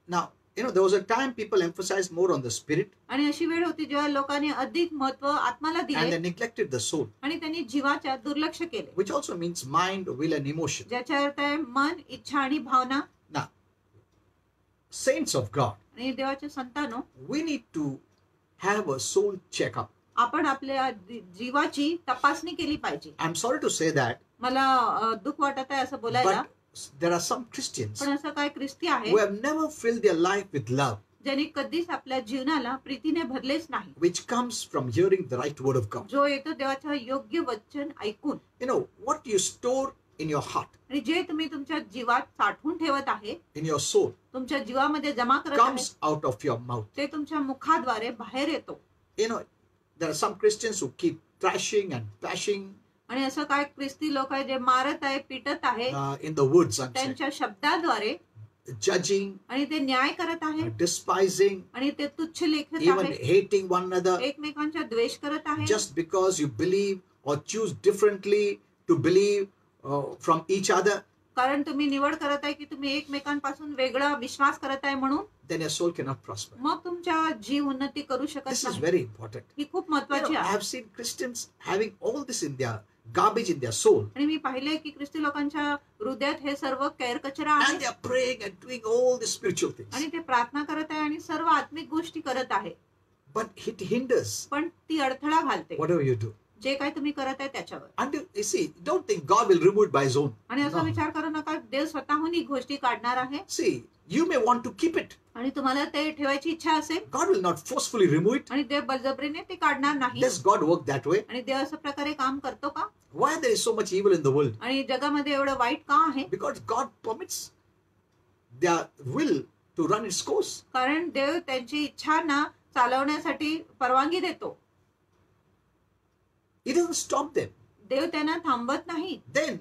Now, you know, there was a time people emphasized more on the spirit आणि अशी वेळ होती जेव्हा लोकांनी अधिक महत्व आत्माला and दिले they neglected the soul, आणि त्यांनी जीवाच्या दुर्लक्ष केले. which also means mind, will, and emotion. ज्याच्या अर्थ आहे मन, इच्छा आणि भावना. Now, saints of God, आणि देवाच्या संतानो we need to have a soul checkup. आपण आपल्या जीवाची तपासणी केली पाहिजे. I'm sorry to say that, मला दुःख वाटत आहे असं बोलायला. but there are some Christians पण असं काय ख्रिस्ती आहे who have never filled their life with love, ज्यांनी कधीच आपल्या जीवनाला प्रीतीने भरलेच नाही. which comes from hearing the right word of God. जो येतो देवाचं योग्य वचन ऐकून. You know, what you store in your heart, आणि जे तुम्ही तुमच्या जीवात साठवून ठेवत आहे in your soul, तुमच्या जीवामध्ये जमा करत आहे comes out of your mouth. ते तुमच्या मुखाद्वारे बाहेर येतो. You know, there are some Christians who keep thrashing and bashing आणि असं काय ख्रिस्ती लोक आहे जे मारत आहे पिटत आहे in the words, I'm saying, त्यांच्या शब्दाद्वारे judging, आणि ते न्याय करत आहे despising, आणि ते तुच्छ लेखत even आहे hating one another एकमेकांचा द्वेष करत आहे just because you believe or choose differently to believe from each other. कारण तुम्ही निवड करत आहे की तुम्ही एकमेकांपासून वेगळा विश्वास करत आहे म्हणून Then your soul cannot prosper. मग तुमच्या जीव उन्नती करू शकत This is नाही. very important. ही खूप You know, महत्वाची I आहे. have seen Christians having all this in their garbage in their soul, आणि मी पाहिले की ख्रिस्ती लोकांच्या हृदयात हे सर्व कैर कचरा आहे and they are praying and doing all the spiritual things, आणि ते प्रार्थना करत आहे आणि सर्व आत्मिक गोष्टी करत आहे. but it hinders पण ती अडथळा घालते whatever you do. जे काही तुम्ही करत आहे त्याच्यावर. And you see, don't think God will remove it by his own. आणि असा No. विचार करू नका देव स्वतःहून ही गोष्टी काढणार आहे. See, you may want to keep it. आणि तुम्हाला ते ठेवायची इच्छा असेल God will not forcefully remove it. आणि देव बळजबरीने ते काढणार नाही. Does God work that way? आणि देव अशा प्रकारे काम करतो का? Why there is so much evil in the world? आणि जगामध्ये एवढं वाईट का आहे? Because God permits their will to run its course. कारण देव त्यांची इच्छांना चालवण्यासाठी परवानगी देतो. He doesn't stop them. देव त्यांना थांबवत नाही. Then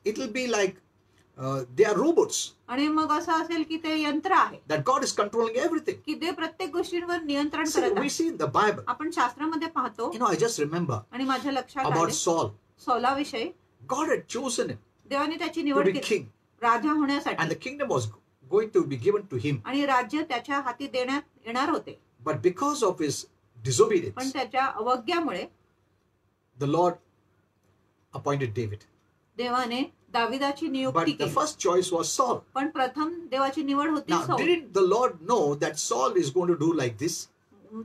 it will be like they are robots आणि मग असं असेल की ते यंत्र आहे that God is controlling everything. की देव प्रत्येक गोष्टींवर नियंत्रण See, करत we आहे. see in the Bible. आपण शास्त्रामध्ये पाहतो You know, I just remember आणि माझ्या लक्षात about आले Saul. सौलाविषयी God had chosen him देवाने त्याची to निवड be केली king, राजा and होण्यासाठी the kingdom was going to be given to him. आणि राज्य त्याच्या हाती देण्यात येणार होते. But because of his पण disobedience, त्याच्या अवज्ञामुळे the Lord appointed David. देवाने दाविदाची नियुक्ती But the केली. first choice was Saul. पण प्रथम देवाची निवड होती Now, soul. didn't the Lord know that Saul is going to do like this?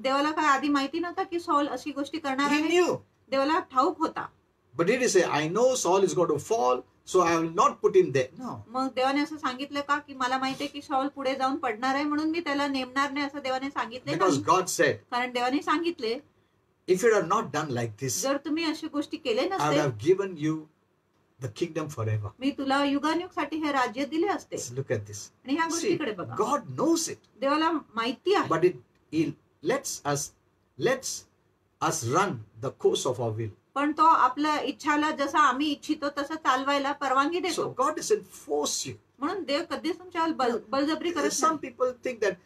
देवाला काय आधी माहिती नव्हतं की सौल अशी गोष्टी करणार He आहे? knew. देवाला ठाऊक होता. But did he say, I know Saul is going to fall, so I will not put him there? No. मग देवाने असं सांगितलं का की मला माहिती आहे की शॉल पुढे जाऊन पडणार आहे म्हणून मी त्याला नेमणार नाही असं देवाने सांगितले Because नाही. God said, कारण देवाने सांगितले if you had not done like this, जर तुम्ही अशी गोष्टी केले I would नसते have given you the kingdom forever. मी तुला युगानुयुगसाठी हे राज्य दिले असते. Let's look at this. आणि ह्या See, गोष्टीकडे बघा. God knows it, देवाला माहिती आहे but He lets us run the course of our will. पण तो आपल्या इच्छाला जसं आम्ही इच्छितो तसं चालवायला परवानगी देतो. So God doesn't force you. म्हणून देव कधीच तुमच्यावर बळजबरी करत Some नाही. people think that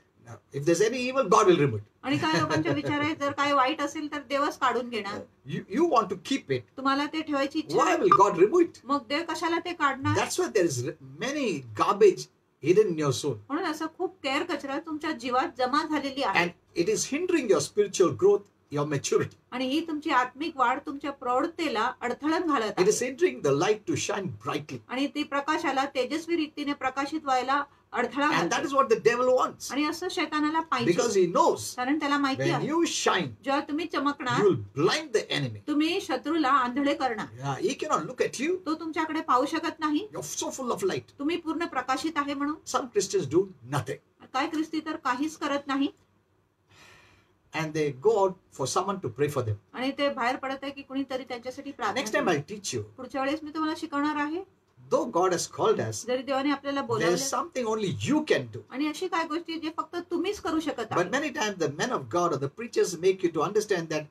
if there's any evil, God will remove it. आणि काही लोकांचा विचार आहे जर काही वाईट असेल तर देवच काढून घेणार. You want to keep it. तुम्हाला ते ठेवायची इच्छा Why आहे. will God remove it? मग देव कशाला ते काढणार. That's why there is many garbage hidden in your soul. म्हणून असं खूप केअर कचरा तुमच्या जीवात जमा झालेली आहे. And it is hindering your spiritual growth, your maturity. आणि ही तुमची आत्मिक वाढ तुमच्या प्रौढतेला अडथळण घालत It is आहे. hindering the light to shine brightly. आणि ती प्रकाशाला तेजस्वी रीतीने प्रकाशित व्हायला अडथळा And that घालते. is what the devil wants. आणि असं शैतानाला Because पाहिजे. he knows कारण त्याला माहिती when आहे you shine, जेव्हा तुम्ही चमकणार you will blind the enemy. तुम्ही शत्रूला आंधळे करणार. Yeah, he cannot look at you. तो तुमच्याकडे पाहू शकत नाही. You're so full of light. तुम्ही पूर्ण प्रकाशित आहे म्हणून. Some Christians do nothing. काय ख्रिस्ती तर काहीच करत नाही And they go out for someone to pray for them. आणि ते बाहेर पडत आहे की कुणीतरी त्यांच्यासाठी Next प्रार्थना time करेल. I'll teach you. पुढच्या वेळेस मी तुम्हाला शिकवणार आहे. Though God has called us, जरी देवाने आपल्याला there बोलावले is something only you can do. आणि अशी काय गोष्टी जे फक्त तुम्हीच करू शकत But आहे. many times the men of God or the preachers make you to understand that,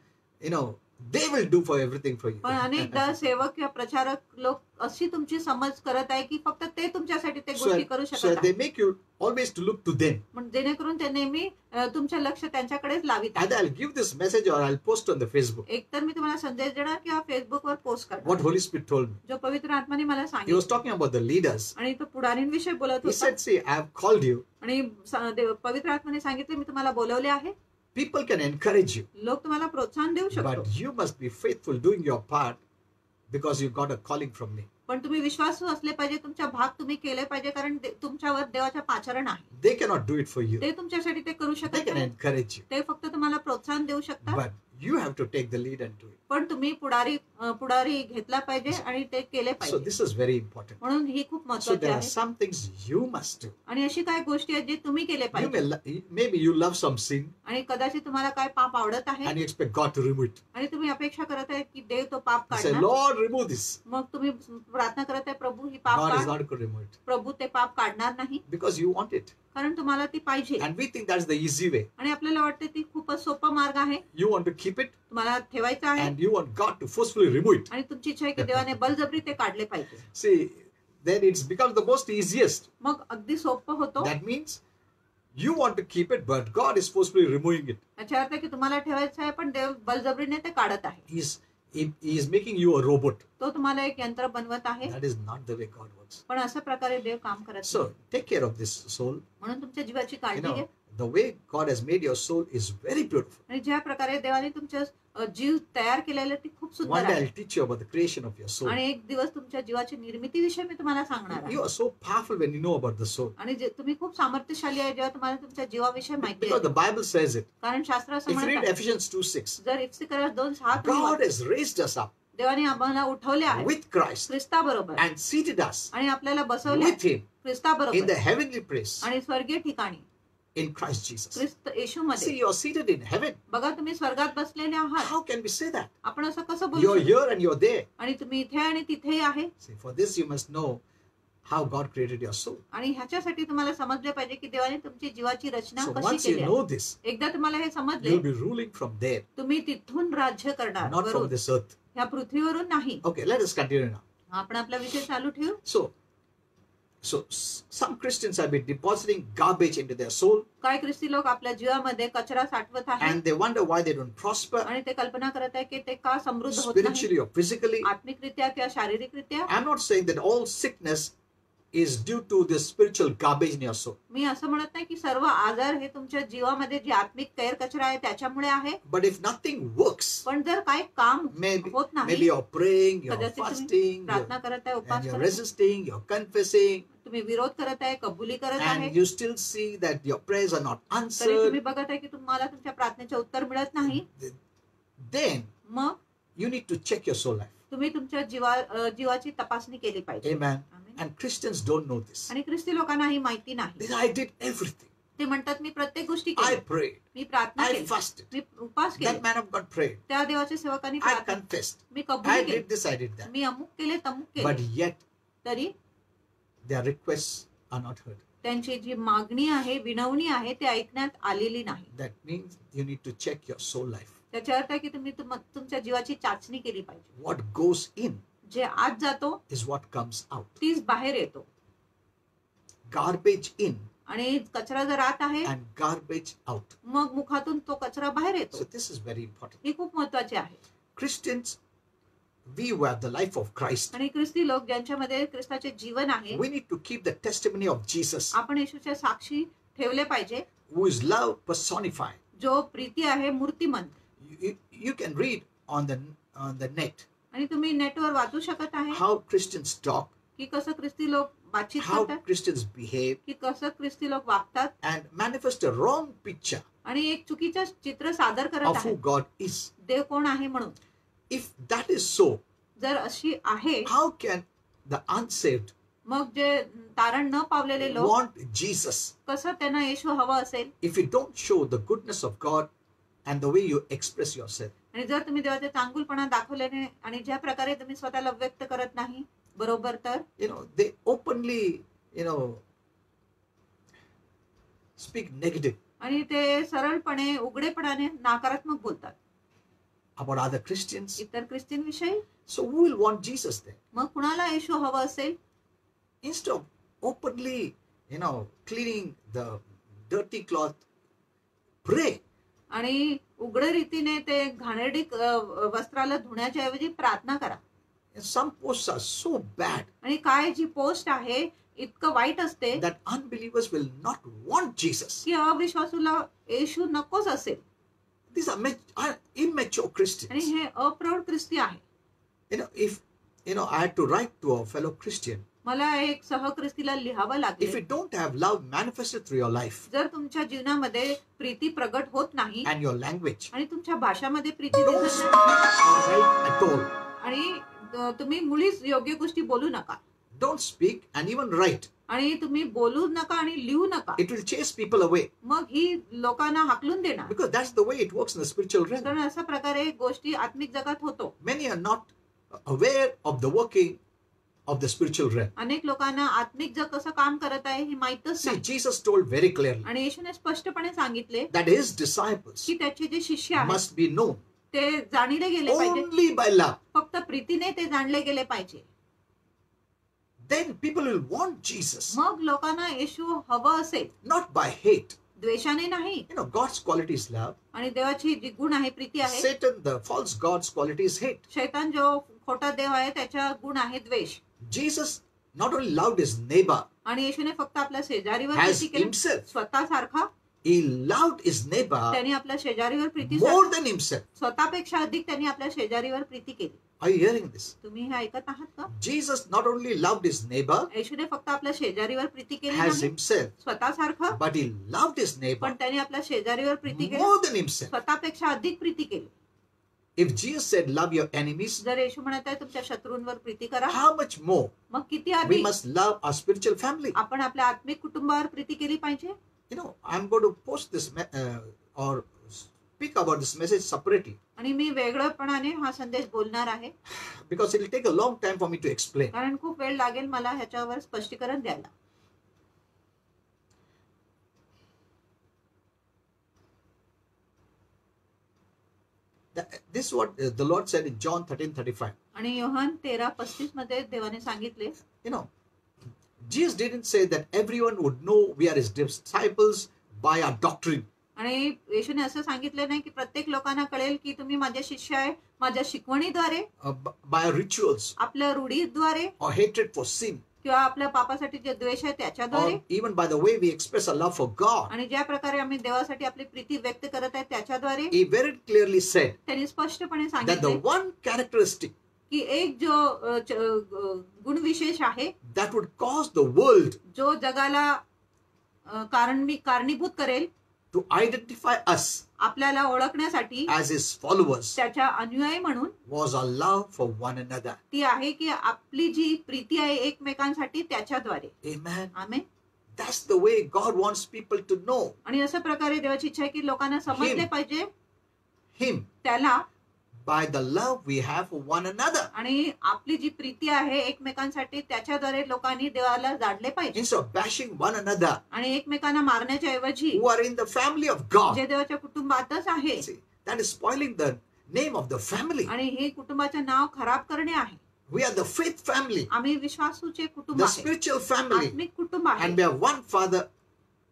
they will do for everything for you. पण अनेकदा सेवक किंवा प्रचारक लोक अशी तुमची समज करत आहे की फक्त ते तुमच्यासाठी ते गोष्टी करू So शकत they आहे. make you always to look to them. जेणेकरून ते नेहमी तुमचं लक्ष त्यांच्याकडेच लावित आहे. Either I'll give this message or I'll post on the Facebook. एकतर मी तुम्हाला संदेश देणार किंवा फेसबुकवर पोस्ट What करणार. Holy Spirit told me. जो पवित्र आत्माने मला He was सांगितलं talking about the leaders. आणि तो पुढारींविषयी बोलत He होता. said, see, I have called you. आणि पवित्र आत्माने सांगितले मी तुम्हाला बोलवले आहे. People can encourage you. लोक तुम्हाला प्रोत्साहन देऊ शकतो. But you must be faithful doing your part because you got a calling from me. पण तुम्ही विश्वासू असले पाहिजे. तुमचा भाग तुम्ही केले पाहिजे कारण तुमच्यावर देवाच्या पाचारण आहे. They cannot do it for you. ते तुमच्यासाठी ते करू They शकत can नाही. encourage you. ते फक्त तुम्हाला प्रोत्साहन देऊ शकतात. But you have to take the lead and do it. पण तुम्ही पुढारी घेतला पाहिजे आणि ते केले So पाहिजे. this is very important. म्हणून ही खूप So महत्वाची there are आहे. some things you must do. आणि अशी काय गोष्टी आहेत जे तुम्ही केले You पाहिजे. maybe you love some sin आणि कदाचित तुम्हाला काय पाप आवडत आहे and you expect God to remove it. आणि तुम्ही अपेक्षा करत आहे की देव तो पाप You say, काढणार. Lord, remove this. मग तुम्ही प्रार्थना करत आहे प्रभू ही पाप God is काढ. not going to remove it प्रभू ते पाप काढणार नाही because you want it. कारण तुम्हाला ती पाहिजे. And we think that's the easy way. आणि आपल्याला वाटते ती खूपच सोपा मार्ग आहे. You want to keep it तुम्हाला ठेवायचं आहे and you want God to forcefully remove it. आणि तुमची इच्छा आहे की देवाने बलजबरी ते काढले पाहिजे. See, then it's becomes the most easiest. मग अगदी सोपं होतं. That means you want to keep it, but God is forcefully removing it. याचा अर्थ की तुम्हाला ठेवायचं आहे पण देव बलजबरीने ते काढत आहे. He is making you a robot. तो तुम्हाला एक यंत्र बनवत आहे. That is not the way God works. पण अशा प्रकारे देव काम करत So नाही. take care of this soul. म्हणून तुमच्या जीवाची You काळजी घ्या. know, the way God has made your soul is very beautiful. आणि ज्या प्रकारे देवाने तुमच्या जीव तयार केलेलं ती खूप One सुंदर day आहे. I'll teach you about the creation of your soul. आणि एक दिवस तुमच्या जीवाची निर्मितीविषयी मी तुम्हाला सांगणार आहे. You are so powerful when you know about the soul. आणि तुम्ही खूप सामर्थ्यशाली आहे जेव्हा तुम्हाला तुमच्या जीवाविषयी माहिती Because the आहे. Bible says it. कारण शास्त्र असं If you read म्हणतात Ephesians 2:6, जर इफ्सिकरास 2:6 God has raised us up देवाने आम्हाला उठवले आहे with Christ ख्रिस्ताबरोबर and seated us आणि आपल्याला बसवले with Him in ख्रिस्ताबरोबर the heavenly place आणि स्वर्गीय ठिकाणी in Christ Jesus. Christ Yeshu See, मध्ये. you are seated in heaven. बघा तुम्ही स्वर्गात बसलेले आहात. How can we say that? आपण असं कसं बोलू You're शकतो? here and you're there. आणि तुम्ही इथे आणि तिथेही आहे. See, for this you must know how God created your soul. आणि ह्याच्यासाठी तुम्हाला समजले पाहिजे की देवाने तुमची जीवाची रचना So कशी once you केली know आहे. this, एकदा तुम्हाला हे समजले you'll be ruling from there, तुम्ही तिथून राज्य करणार not from वरून. this earth. ह्या पृथ्वीवरून नाही. Okay, let us continue now. आपण आपला विषय चालू ठेवू. So some Christians have been depositing garbage into their soul काय ख्रिस्ती लोक आपल्या जीवामध्ये कचरा साठवत आहेत and they wonder why they don't prosper आणि ते कल्पना करत आहे की ते का समृद्ध होत नाही spiritually or physically. आत्मिकरित्या किंवा शारीरिकरित्या. I'm not saying that all sickness is due to the spiritual garbage in your soul. मी असं म्हणत नाही की सर्व आजार हे तुमच्या जीवामध्ये जी आत्मिक कैर कचरा आहे त्याच्यामुळे आहे. But if nothing works, पण जर काही काम maybe होत नाही you're praying, you're कदाचित तुम्ही fasting, प्रार्थना करत आहे and उपास you're करत आहे, resisting, you're confessing, तुम्ही विरोध करत आहे कबुली करत आहे and you still see that your prayers are not तरी answered, तुम्ही बघत आहे की तुम्हाला तुमच्या प्रार्थनेचे उत्तर मिळत नाही. then मग you need to check your soul life. तुम्ही तुमच्या जीवाची तपासणी केली पाहिजे. Amen. Amen. And Christians don't know this. आणि ख्रिस्ती लोकांना ही माहिती They नाही. say, I did everything. ते म्हणतात मी प्रत्येक गोष्टी I केली, prayed. मी प्रार्थना I केली, fasted. मी उपवास That केले, man of God prayed. त्या देवाच्या सेवकांनी I प्रार्थना, confessed. मी कबूल I केले, did this, I did that. मी अमुक केले तमुक But केले, yet तरी their requests are not heard. त्यांची जी मागणी आहे, विनवणी आहे, ते ऐकण्यात आलेली नाही. That means you need to check your soul life. त्याचा अर्थ आहे की तुम्ही तुमच्या जीवाची चाचणी केली पाहिजे. What goes in जे आत जातो is what comes out. तीच बाहेर येतो, Garbage in आणि कचरा जर आत आहे and garbage out. मग मुखातून तो कचरा बाहेर So येतो. this is very important. हे खूप महत्वाचे आहे. Christians, we who have the life of Christ, आणि ख्रिस्ती लोक ज्यांच्यामध्ये ख्रिस्ताचे जीवन आहे, we need to keep the testimony of Jesus, आपण येशूच्या साक्षी ठेवले पाहिजे, who is love personified. जो प्रीती आहे मूर्तिमंत. You can read on the net आणि तुम्ही नेटवर वाचू शकत आहे how Christians talk, की कसं ख्रिस्ती लोक बातचीत how करतात, Christians behave, की कसं ख्रिस्ती लोक वागतात and manifest a wrong picture आणि एक चुकीचं चित्र सादर करत of who आहे God is. देव कोण आहे म्हणून. If that is so, जर अशी आहे, how can the unsaved मग जे तारण न पावलेले लोक want Jesus कसं त्यांना येशू हवं असेल. if you don't show the goodness of God and the way you express yourself? आणि जर तुम्ही देवाचा चांगुलपणा दाखवल्याने आणि ज्या प्रकारे तुम्ही स्वतःला व्यक्त करत नाही बरोबर, तर They openly, speak negative आणि ते सरळपणे उघडेपणाने नकारात्मक बोलतात about other Christians. इतर ख्रिस्तीन विषयी. So who will want Jesus then? मग कुणाला येशू हवं असेल. Instead of openly, cleaning the dirty cloth, pray. आणि उघड रीतीने ते घाणेरडी वस्त्राला धुण्याच्या ऐवजी प्रार्थना करा. And some posts are so bad आणि काय जी पोस्ट आहे इतकं वाईट असते that unbelievers will not want Jesus. की अविश्वासूला येशू नकोच असेल. These are immature आणि Christians. हे अप्रौढ ख्रिस्ती आहे. If I had to write to a fellow Christian, मला एक सहख्रिस्तीला लिहावं if लागेल. you don't have love manifested through your life जर तुमच्या जीवनामध्ये प्रीती प्रगट होत नाही and your language, आणि तुमच्या भाषामध्ये प्रीती don't दिसत speak नाही or write at all. आणि तुम्ही मुळीच योग्य गोष्टी बोलू नका Don't speak and even write. आणि तुम्ही बोलू नका आणि लिहू नका, It will chase people away मग ही लोकांना हाकलून देणार. because that's the way it works in the spiritual realm. कारण अशा प्रकारे गोष्टी आत्मिक जगात होतो. Many are not aware of the working of the spiritual realm. अनेक लोकांना आत्मिक जग कसं काम करत आहे हे माहीतच See, नाही. Jesus told very clearly आणि येशूने स्पष्टपणे सांगितले that his disciples की त्याचे जे शिष्य आहेत must be known ते जाणले गेले पाहिजे. only by love. फक्त प्रीतीने ते जाणले गेले पाहिजे. Then people will want Jesus, मग लोकांना येशू हवं असेल, not by hate. द्वेषाने नाही. God's quality is love. आणि देवाची जी गुण आहे प्रीती आहे. Satan, the false God's quality is hate. शैतान जो खोटा देव आहे त्याचा गुण आहे द्वेष. Jesus not only loved his neighbor, आणि येशूने फक्त आपल्या शेजारीवर as प्रीती केली himself. स्वतःसारखा. He loved his neighbor त्यांनी आपल्या शेजारीवर प्रीती more than himself. स्वतःपेक्षा अधिक त्यांनी आपल्या शेजारीवर प्रीती केली. Are you hearing this? तुम्ही हे ऐकत आहात का? Jesus not only loved his neighbor येशूने फक्त आपल्या शेजारीवर प्रीती केली as नाही himself, स्वतःसारखं, but he loved his पण neighbor त्यांनी आपल्या शेजारीवर प्रीती केली more than himself. स्वतःपेक्षा अधिक प्रीती केली. If Jesus said, love your enemies, जर येशू म्हणत आहे तुमच्या शत्रूंवर प्रीती करा, how much more मग किती we अधिक must love our spiritual family? आपण आपल्या आत्मिक कुटुंबावर प्रीती केली पाहिजे. I'm going to post this or speak about this message separately आणि मी वेगळेपणाने हा संदेश बोलणार आहे because it will take a long time for me to explain. कारण खूप वेळ लागेल मला ह्याच्यावर स्पष्टीकरण द्यायला. This is what the Lord said in John 13:35. आणि योहान 13:35 मध्ये देवाने सांगितले, Jesus didn't say that everyone would know we are his disciples by our doctrine. आणि येशूने असं सांगितलं नाही की प्रत्येक लोकांना कळेल की तुम्ही माझे शिष्य आहे माझ्या शिकवणीद्वारे, by our rituals आपल्या रूढीद्वारे or hatred for sin, किंवा आपल्या पापासाठी जे द्वेष आहे त्याच्याद्वारे, or even by the way we express our love for God. आणि ज्या प्रकारे आम्ही देवासाठी आपली प्रीती व्यक्त करत आहे त्याच्याद्वारे. He very clearly said त्यांनी स्पष्टपणे that the सांगितले one characteristic की एक जो गुणविशेष आहे that would cause the world जो जगाला कारणीभूत करेल to identify us आपल्याला ओळखण्यासाठी as his followers त्याच्या अनुयायी म्हणून was our love for one another. ती आहे की आपली जी प्रीती आहे एकमेकांसाठी त्याच्याद्वारे. Amen. Amen. That's the way God wants people to know आणि अशा प्रकारे देवाची इच्छा आहे की लोकांना समजले पाहिजे him त्याला by the love we have for one another. आणि आपली जी प्रीती आहे एकमेकांसाठी त्याच्याद्वारे लोकांनी देवाला जाणले पाहिजे. Instead of bashing one another आणि एकमेकांना मारण्याच्या ऐवजी who are in the family of God, जे देवाच्या कुटुंबातच आहे see, that is spoiling the name of the family. आणि हे कुटुंबाचे नाव खराब करणे आहे. We are the faith family, आम्ही विश्वासूचे कुटुंब the आहे, spiritual family, आत्मिक कुटुंब and आहे we have one Father,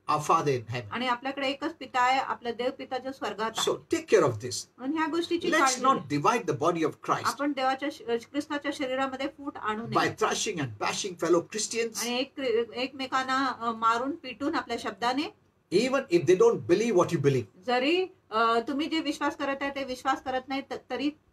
our Father in heaven. आणि आपल्याकडे एकच पिता आहे, आपला देव पिता जो स्वर्गात आहे. So take care of this. म्हणून ह्या गोष्टीची Let's काळजी not घ्या. divide the body of Christ आपण देवाच्या ख्रिस्ताच्या शरीरामध्ये फूट आणू by नये thrashing and bashing fellow Christians, आणि एकमेकांना मारून पिटून आपल्या शब्दाने, even if they don't believe what you believe. जरी तुम्ही जे विश्वास करत आहे ते विश्वास करत नाही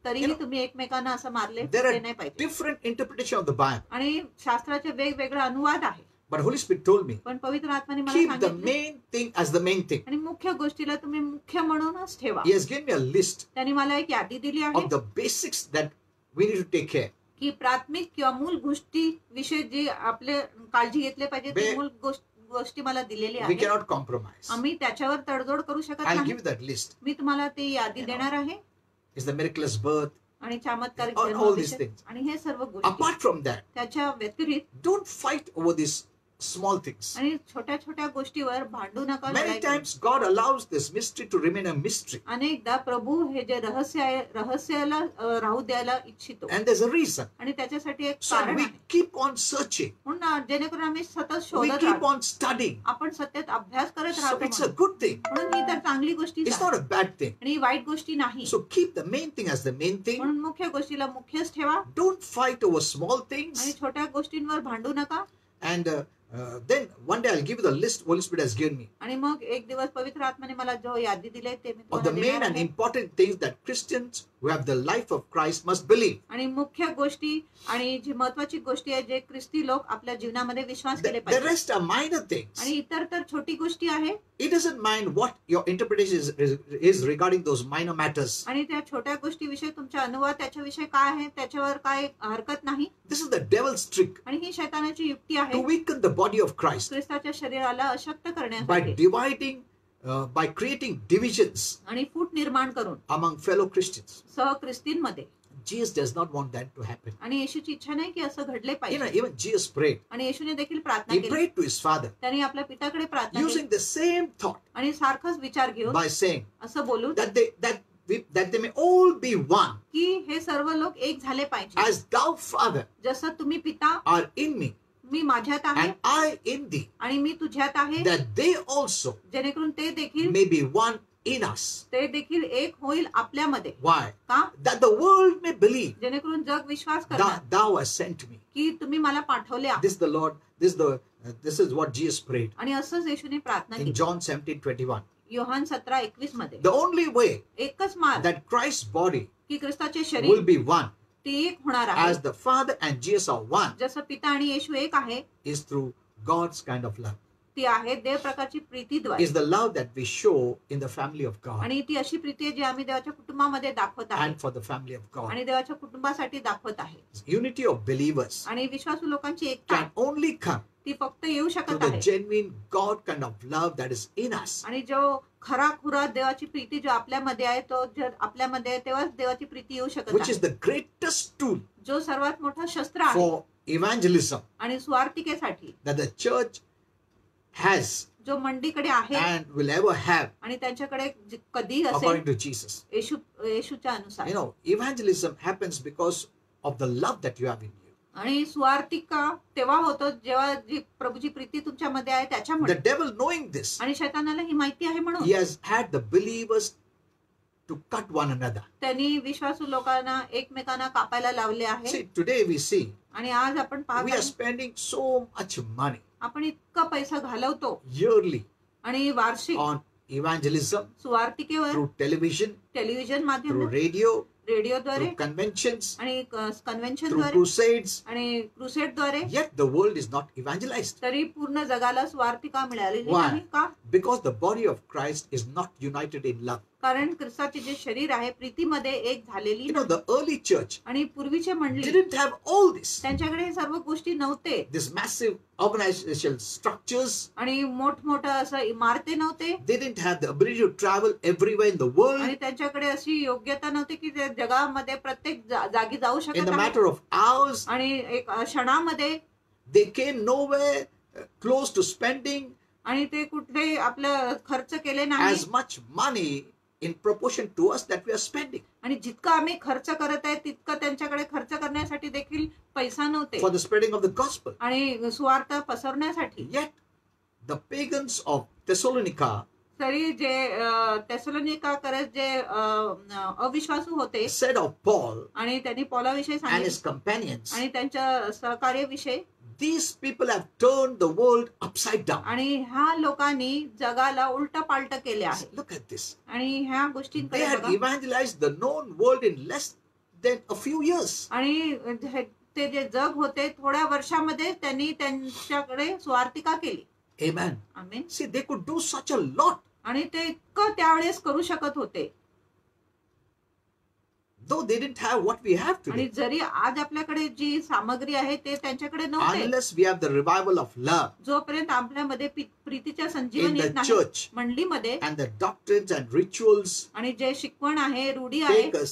तरीही तुम्ही एकमेकांना असं मारले There ते are नाही पाहिजे. different interpretation of the Bible. आणि शास्त्राचे वेगवेगळे अनुवाद आहे, But Holy Spirit told me, पण पवित्र आत्म्याने मला keep the सांगितले main thing as the main thing. आणि मुख्य गोष्टीला तुम्ही मुख्य म्हणूनच ठेवा. He has given me a list त्यांनी मला एक यादी दिली आहे of the basics that we need to take care. की प्राथमिक किंवा मूल गोष्टी विषयी जी आपले काळजी घेतले पाहिजे ते मूल गोष्टी मला दिलेली We आहे. cannot compromise. आम्ही त्याच्यावर तडजोड करू शकत I'll नाही. give you that list. मी तुम्हाला ती यादी देणार आहे It's the miraculous birth. आणि चमत्कारिक All जन्म these विषय things. आणि हे सर्व गोष्टी. Apart from that, त्याच्या व्यतिरिक्त don't fight over these small things. आणि छोट्या छोट्या गोष्टीवर भांडू नका. Many लढाई करू. times God allows this mystery to remain a mystery. अनेकदा प्रभू हे जे रहस्य आहे रहस्याला राहू द्यायला इच्छितो And there's a reason. आणि त्याच्यासाठी एक So कारण we आहे. keep on searching. म्हणून जेणेकरून आम्ही सतत We शोधत keep राहतो, on studying. आपण सतत अभ्यास करत So राहतो it's a म्हणून. good thing. म्हणून ही तर चांगली गोष्टी It's not a bad thing. आणि वाईट गोष्टी नाही. So keep the main thing as the main thing. म्हणून मुख्य गोष्टीला मुख्यच ठेवा Don't fight over small आणि things. छोट्या गोष्टींवर भांडू नका. And then one day I'll give you the list Holy Spirit has given me आणि मग एक दिवस पवित्र आत्म्याने मला जो यादी दिली ते मी of the तुम्हाला main देणार and आहे. important things that Christians who have the life of Christ must believe. आणि मुख्य गोष्टी आणि जी महत्वाची गोष्टी आहे जे ख्रिस्ती लोक आपल्या जीवनामध्ये विश्वास केले The पाहिजे. rest are minor things. आणि इतर तर छोटी गोष्टी आहे It doesn't mind what your interpretation is regarding those minor matters. आणि त्या छोट्या गोष्टीविषयी तुमचा अनुवाद त्याच्याविषयी काय आहे त्याच्यावर काय हरकत नाही. This is the devil's trick आणि ही शैतानाची युक्ती to आहे weaken the body of Christ ख्रिस्ताच्या शरीराला अशक्त by करण्यासाठी dividing, by creating divisions आणि फूट निर्माण करून among fellow Christians. सह ख्रिस्तींमध्ये. Jesus does not want that to happen. आणि येशूची इच्छा नाही की असं घडले पाहिजे. Even Jesus prayed. आणि येशूने देखील प्रार्थना He केली. prayed to his Father त्यांनी आपल्या पिताकडे प्रार्थना केली using the same thought आणि सारखाच विचार घेऊन by saying असं बोलून that they may all be one की हे सर्व लोक एक झाले पाहिजे. as thou, Father, जसं तुम्ही पिता are in me मी माझ्यात आहे and I in thee, आणि मी तुझ्यात आहे that they also जेणेकरून ते देखील may be one in us. ते देखील एक होईल आपल्यामध्ये. Why? का? That the world may believe जेणेकरून जग विश्वास करणार that thou hast sent me. की तुम्ही मला पाठवले आहात. This is the Lord. This is what Jesus prayed आणि असंच येशूने प्रार्थना in केली John 17:21. योहान 17:21 मध्ये. The only way एकच मार्ग that Christ's body की ख्रिस्ताचे will शरीर be one, ते एक होणार आहे as the Father and Jesus are one, जसं पिता आणि येशू एक आहे is through God's kind of love. ती आहे देव प्रकारची प्रीतीद्वारे. Is the love that we show in the family of God आणि ती अशी प्रीती आहे जी आम्ही देवाच्या कुटुंबामध्ये दाखवत आहे and for the family of God. आणि देवाच्या कुटुंबासाठी दाखवत आहे. Unity of believers आणि विश्वासू लोकांची एकता can only come ती फक्त येऊ to शकत the आहे. genuine God kind of love that is in us. आणि जो खरा खुरा देवाची प्रीती जो आपल्यामध्ये आहे तो जर आपल्यामध्ये आहे तेव्हाच देवाची प्रीती येऊ शकत Which is आहे. the greatest tool जो सर्वात मोठा शस्त्र आहे for evangelism आणि स्वार्थिकेसाठी that the church has जो मंडीकडे आहे and will ever have आणि त्यांच्याकडे कधी असेल according to Jesus. येशूच्या अनुसार. Evangelism happens because of the love that you have in you. आणि स्वार्थिका तेव्हा होतो जेव्हा जी प्रभूची प्रीती तुमच्यामध्ये आहे The त्याच्यामुळे. devil, knowing this, आणि शैतानाला ही माहिती आहे म्हणून he has had the believers to cut one another. त्यांनी विश्वासू लोकांना एकमेकांना कापायला लावले आहे. See, today we see आणि आज आपण we are पाहतो spending so much money आपण इतका पैसा घालवतो yearly आणि वार्षिक on evangelism स्वार्थिकेवर through television, television through माध्यम radio, रेडिओद्वारे through conventions, आणि through कन्व्हेन्शनद्वारे crusades, आणि क्रुसेडद्वारे, yet the world is not evangelized. तरी पूर्ण जगाला स्वार्थिका मिळालेली Why? नाही का? Because the body of Christ is not united in love. कारण ख्रिस्ताचे जे शरीर आहे प्रीतीमध्ये एक झालेली You know, नाही. the early church आणि पूर्वीचे मंडळी didn't have all this. त्यांच्याकडे हे सर्व गोष्टी नव्हते These massive organizational structures. आणि मोठमोठं असं इमारती नव्हते They didn't have the ability to travel everywhere in the आणि world त्यांच्याकडे अशी योग्यता नव्हती की ते जगामध्ये प्रत्येक जागी जाऊ in शकत the आहे. matter of hours. आणि एक क्षणामध्ये They came nowhere close to spending आणि ते कुठे आपलं खर्च केले नाही as much money in proportion to us that we are spending आणि जितकं आम्ही खर्च करत आहे तितकं त्यांच्याकडे खर्च करण्यासाठी देखील पैसा नव्हते for the spreading of the gospel. आणि सुवार्थ पसरण्यासाठी. Yet the pagans of Thessalonica तरी जे तेसलोनिकाकडे जे अविश्वासू होते said of Paul आणि त्यांनी पौलाविषयी and his सांगितले companions, आणि त्यांच्या सहकार्याविषयी these people have turned the world upside down. आणि ह्या लोकांनी जगाला उलट पालट केले आहे. Look at this. आणि ह्या They गोष्टींकडे had बघा. evangelized the known world in less than a few years. आणि ते जे जग होते थोड्या वर्षामध्ये त्यांनी त्यांच्याकडे स्वार्थिका केली. Amen. Amen. See, they could do such a lot. आणि ते इतकं त्यावेळेस करू शकत होते. Though they didn't have what we have आणि today. जरी आज आपल्याकडे जी सामग्री आहे ते त्यांच्याकडे नव्हते. Unless we have the revival of love जोपर्यंत आपल्यामध्ये प्रीतीच्या संजीवन in येत the नाही church मंडळीमध्ये and the doctrines and rituals आणि जे शिकवण आहे रूढी आहे take a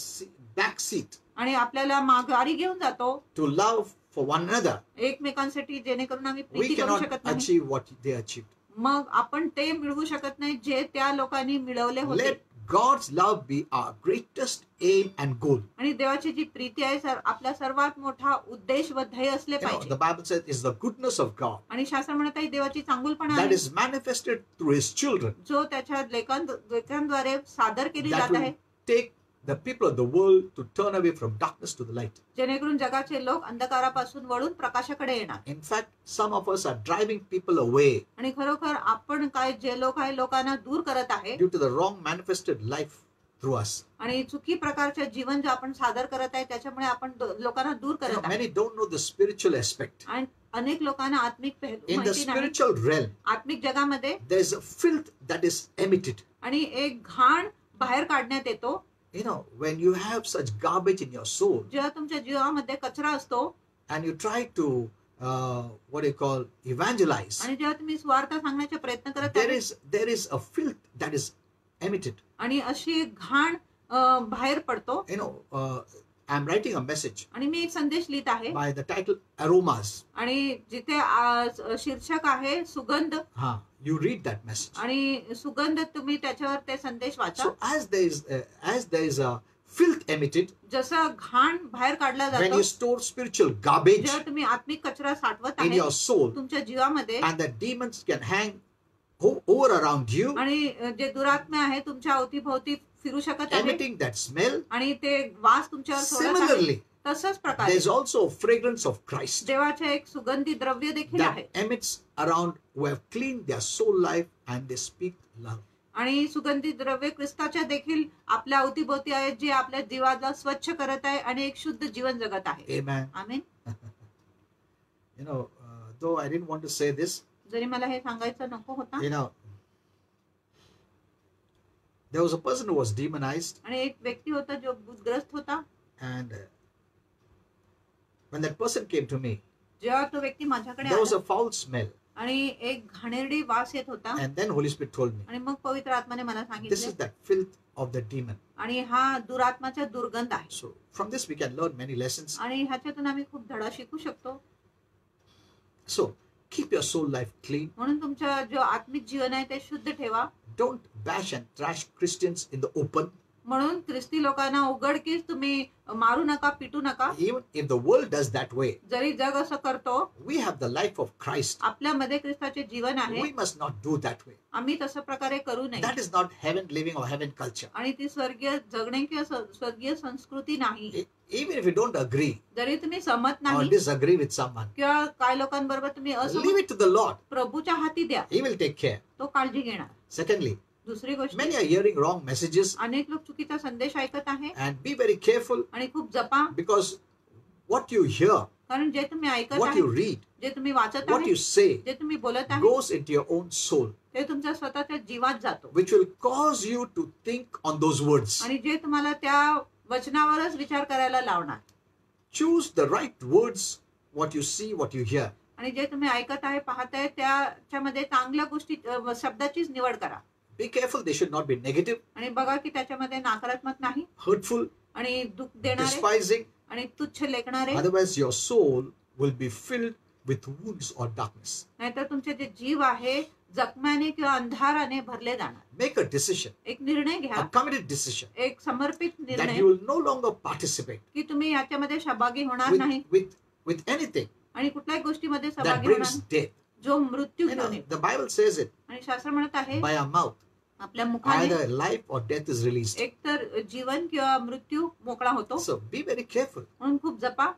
back seat आणि आपल्याला माघारी घेऊन जातो to love for one another, एकमेकांसाठी जेणेकरून आम्ही we प्रीती करू cannot शकत नाही. achieve what they achieved. मग आपण ते मिळवू शकत नाही जे त्या लोकांनी मिळवले होते. Let God's love be our greatest aim and goal. आणि देवाची जी प्रीती आहे आपला सर्वात मोठा उद्देश व ध्येय असले You know, पाहिजे. the Bible says it's the goodness of God आणि शास्त्र म्हणत आहे देवाची चांगुलपणा that आहे is manifested through His children, जो त्याच्या लेखांद्वारे सादर केली that जात आहे will take the people of the world to turn away from darkness to the light. जेणेकरून जगाचे लोक अंधकारापासून वळून प्रकाशाकडे येणार. In fact, some of us are driving people away आणि खरोखर आपण काय जे लोक आहे लोकांना दूर करत आहे due to the wrong manifested life through us. आणि चुकी प्रकारचे जीवन जे आपण सादर करत आहे त्याच्यामुळे आपण लोकांना दूर You know, करत आहे. many don't know the spiritual aspect. आणि अनेक लोकांना आत्मिक पहलू In the माहिती नाही. spiritual realm, आत्मिक जगामध्ये there is a filth that is emitted. आणि एक घाण बाहेर काढण्यात येतो. You know, when you have such garbage in your soul जेव्हा तुमच्या जीवामध्ये कचरा असतो and you try to, what do you call, evangelize, आणि जेव्हा तुम्ही स्वार्थ सांगण्याचे प्रयत्न करत आहे there is a filth that is emitted. आणि अशी एक घाण बाहेर पडतो. You know, I'm writing a message आणि मी एक संदेश लिहित आहे by the title Aromas. आणि जिथे शीर्षक आहे सुगंध You read that message. आणि सुगंध तुम्ही त्याच्यावर ते संदेश वाचा. So as there is a filth emitted, जसं घाण बाहेर काढला when जातो you store spiritual garbage जेव्हा तुम्ही आत्मिक कचरा साठवत in आहे your soul, तुमच्या जीवामध्ये and the demons can hang over around you, आणि जे दुरात्मे आहे तुमच्या अवतीभोवती फिरू शकत आहे emitting that smell, आणि ते वास तुमच्यावर सोडत आहे. similarly, तसंच प्रकारे there's also a fragrance of Christ देवाचे एक सुगंधी द्रव्य देखील आहे that emits around who have cleaned their soul life and they speak love. आणि सुगंधी द्रव्य ख्रिस्ताच्या देखील आपल्या अवतीभोवती आहेत जे आपल्या जीवाला स्वच्छ करत आहे आणि एक शुद्ध जीवन जगत आहे. Amen. Amen. You know, though I didn't want to say this, जरी मला हे सांगायचं नको होता you know, there was a person who was demonized, आणि एक व्यक्ती होता जो भूतग्रस्त होता. and when that person came to me, जेव्हा तो व्यक्ती माझ्याकडे there was आला a foul smell, आणि एक घाणेरडी वास येत होता and then Holy Spirit told me, आणि मग पवित्र आत्माने मला this सांगितले is that filth of the demon. आणि हा दुरात्माचा दुर्गंध आहे. So from this we can learn many lessons. आणि ह्याच्यातून आम्ही खूप धडा शिकू शकतो. So keep your soul life clean. म्हणून तुमचं जो आत्मिक जीवन आहे ते शुद्ध ठेवा. Don't bash and trash Christians in the open. म्हणून ख्रिस्ती लोकांना उघडकीस तुम्ही मारू नका, पिटू नका. Even if the world does that way, जरी जग असं करतो we have the life of Christ. आपल्यामध्ये ख्रिस्ताचे जीवन आहे. We must not do that way. आम्ही तसं प्रकारे करू नये. That is not heaven living or heaven culture. आणि ती स्वर्गीय जगणे किंवा स्वर्गीय संस्कृती नाही. Even if you don't agree जरी तुम्ही सहमत or नाही disagree with someone, किंवा काय लोकांबरोबर तुम्ही leave असहमत it to the Lord. प्रभूच्या हाती द्या. He will take care. तो काळजी घेणार. Secondly, दुसरी गोष्ट, Many are hearing wrong messages, अनेक लोक चुकीचा संदेश ऐकत आहे and be very careful, आणि खूप जपा, because what you hear, कारण जे तुम्ही ऐकत what आहे, you read, जे तुम्ही वाचत what आहे, you say जे तुम्ही बोलत आहे, goes into your own soul, ते तुमच्या स्वतःच्या जीवात जातो which will cause you to think on those words. आणि जे तुम्हाला त्या वचनावरच विचार करायला लावणार. Choose the right words, what you see, what you hear. आणि जे तुम्ही ऐकत आहे, पाहत आहे, त्याच्यामध्ये चांगल्या गोष्टी शब्दाचीच निवड करा. Be careful, they should not be negative, आणि बघा की त्याच्यामध्ये नकारात्मक नाही hurtful, आणि दुःख देणारे despising. आणि तुच्छ लेखणारे, Otherwise, your soul will be filled with wounds or darkness. नाहीतर तुमचे जे जीव आहे जखम्याने किंवा अंधाराने भरले जाणार. Make a decision, एक निर्णय घ्या, a committed decision, एक समर्पित that निर्णय you will no longer participate की तुम्ही याच्यामध्ये सहभागी होणार नाही with anything आणि कुठल्याही गोष्टीमध्ये that सहभागी brings होणार death. जो मृत्यू You know, घेऊन येतो. the Bible says it, आणि शास्त्र म्हणत आहे by our mouth, आपल्या मुखाने either life or death is released. एकतर जीवन किंवा मृत्यू मोकळा होतो. So be very careful. म्हणून खूप जपा.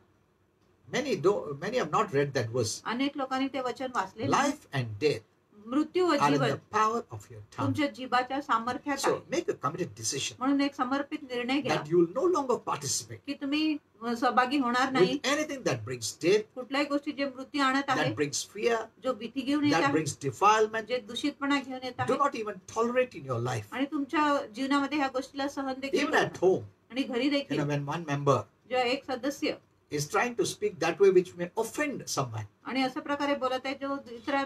Many have not read that verse. अनेक लोकांनी ते वचन वाचले नाही. Life and death मृत्यू व are in Jeevan the power of your tongue. तुमच्या जीवाच्या सामर्थ्यात So आहे. make a committed decision म्हणून एक समर्पित निर्णय घ्या that you will no longer participate की तुम्ही सहभागी होणार नाही with anything that brings death, कुठल्याही गोष्टी जे मृत्यू आणत आहे, that brings fear, जो भीती घेऊन येत that आहे, brings defilement. जे दूषितपणा घेऊन येत Do आहे not even tolerate in your life. आणि तुमच्या जीवनामध्ये ह्या गोष्टीला सहन देखील Even at करणार. home, आणि घरी देखील when one member जो एक सदस्य is trying to speak that way which may offend someone, आणि अशा प्रकारे बोलत आहे जो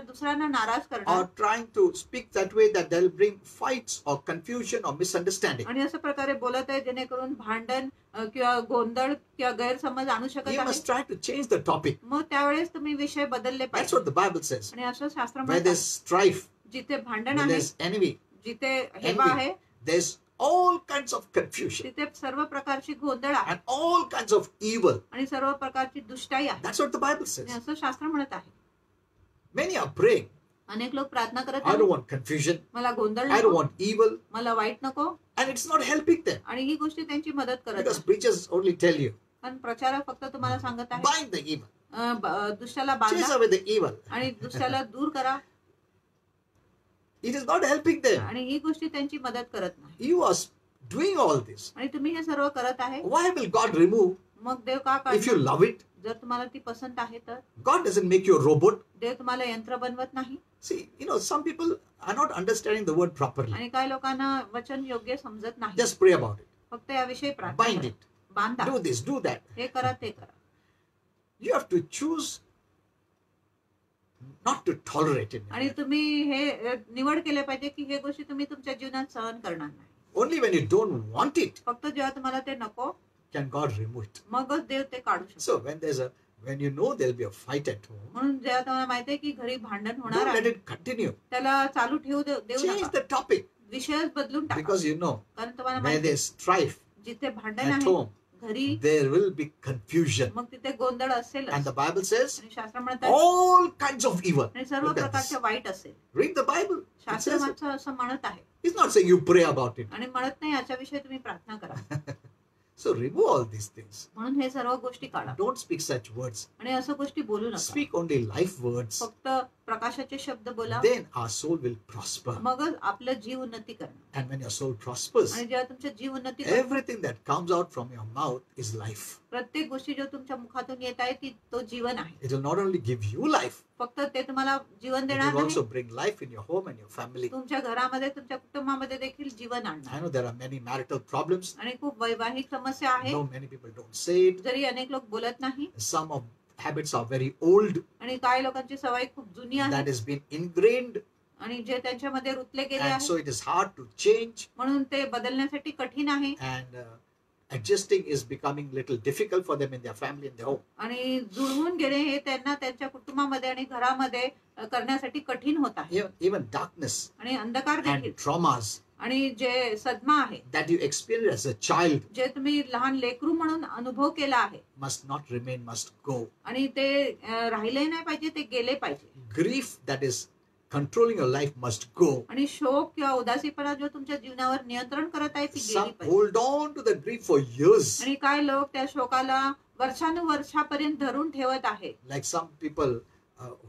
दुसऱ्यांना नाराज करणार or trying to speak that way that they'll bring fights or confusion or misunderstanding, आणि अशा प्रकारे बोलत आहे जेणेकरून भांडण किंवा गोंधळ किंवा गैरसमज आणू शकत you आहे, must try to change the topic. मग त्यावेळेस तुम्ही विषय बदलले That's पाहिजे. what the Bible says. आणि असं शास्त्र Where म्हणत there's strife, जिथे भांडण where आहे, there's envy, जिथे हेवा आहे, there's all kinds of confusion तिथे सर्व प्रकारची गोंधळ आहे and all kinds of evil. आणि सर्व प्रकारची दुष्टाई आहे. That's what the Bible आणि says. असं शास्त्र म्हणत आहे. Many are praying, अनेक लोक प्रार्थना करत I don't आहेत, want confusion, मला गोंधळ I don't नको, want evil, मला वाईट नको, and it's not helping them आणि ही गोष्टी त्यांची मदत करत because नाही. preachers only tell you, पण प्रचारक फक्त तुम्हाला सांगत आहे bind the evil, दुष्टाला chase बांधा away the evil. आणि दुष्टाला दूर करा, It is not helping them. आणि ही गोष्टी त्यांची मदत करत नाही. You are doing all this. आणि तुम्ही हे सर्व करत आहे, Why will God remove मग देव का if you काढणार? love it? जर तुम्हाला ती पसंत आहे तर God doesn't make you a robot. देव तुम्हाला यंत्र बनवत नाही. See, some people are not understanding the word properly. आणि काही लोकांना वचन योग्य समजत नाही. Just pray about it. फक्त याविषयी प्रार्थना Bind करा. it. बांधा, Do this, do that. हे करा ते करा. You have to choose not to tolerate it. आणि तुम्ही हे निवड केले पाहिजे की हे गोष्टी तुम्ही तुमच्या जीवनात सहन करणार नाही. Only when you don't want it फक्त जेव्हा तुम्हाला ते नको can God remove it. मगच देव ते काढू शकतो. So when you know there'll be a fight at home, म्हणून जेव्हा तुम्हाला माहिती आहे की घरी भांडण होणार don't let आहे, it continue. त्याला चालू देऊ Change नका. the topic विषयच बदलून टाका. because you know कारण तुम्हाला where माहिती आहे, there's strife जिथे भांडण at आहे home, घरी, there will be confusion. मग तिथे गोंधळ असेल And the Bible says आणि शास्त्र म्हणतात all kinds of evil. आणि सर्व Look at this. प्रकारचे वाईट असेल. Read the Bible. It शास्त्र says it. माणसं असं म्हणत आहे It's not saying you pray about it. आणि म्हणत नाही याच्याविषयी तुम्ही प्रार्थना करा. So remove all these things. म्हणून हे सर्व गोष्टी काढा Don't speak such words. आणि असं गोष्टी बोलू नका. Speak only life words. फक्त प्रकाशाचे शब्द बोला, Then our soul will prosper. मगच आपलं जीव उन्नती करणार. And when your soul prospers, आणि जेव्हा तुमचं जीव उन्नती करणार, everything that comes out from your mouth is life. प्रत्येक गोष्टी जो तुमच्या मुखातून येत आहे ती तो जीवन आहे. It will not only give you life, फक्त ते तुम्हाला जीवन it देणार will also नाही, bring life in your home and your family. तुमच्या घरामध्ये तुमच्या कुटुंबामध्ये देखील जीवन I आणणार. know there are many marital problems. आणि खूप वैवाहिक समस्या आहे, No, many people don't say it. जरी अनेक लोक बोलत नाही. Some of habits are very old. आणि काही लोकांची सवय खूप जुनी That आहे has been ingrained, आणि जे त्यांच्यामध्ये रुतले गेले and आहे, so it is hard to change. म्हणून ते बदलण्यासाठी कठीण आहे. And adjusting is becoming little difficult for them in their family and their home. आणि जुळवून घेणे हे त्यांना त्यांच्या कुटुंबामध्ये आणि घरामध्ये करण्यासाठी कठीण होत आहे. Even darkness आणि अंधकार देखील and traumas आणि जे सदमा आहे that you experience as a child जे तुम्ही लहान लेकरू म्हणून अनुभव केला आहे must not remain, must go. आणि ते राहिले नाही पाहिजे, ते गेले पाहिजे. Grief that is controlling your life must go. आणि शोक किंवा उदासीपणा जो तुमच्या जीवनावर नियंत्रण करत आहे ती गेली Some पाहिजे. hold on to the grief for years. आणि काय लोक त्या शोकाला वर्षानुवर्षापर्यंत धरून ठेवत आहे. Like some people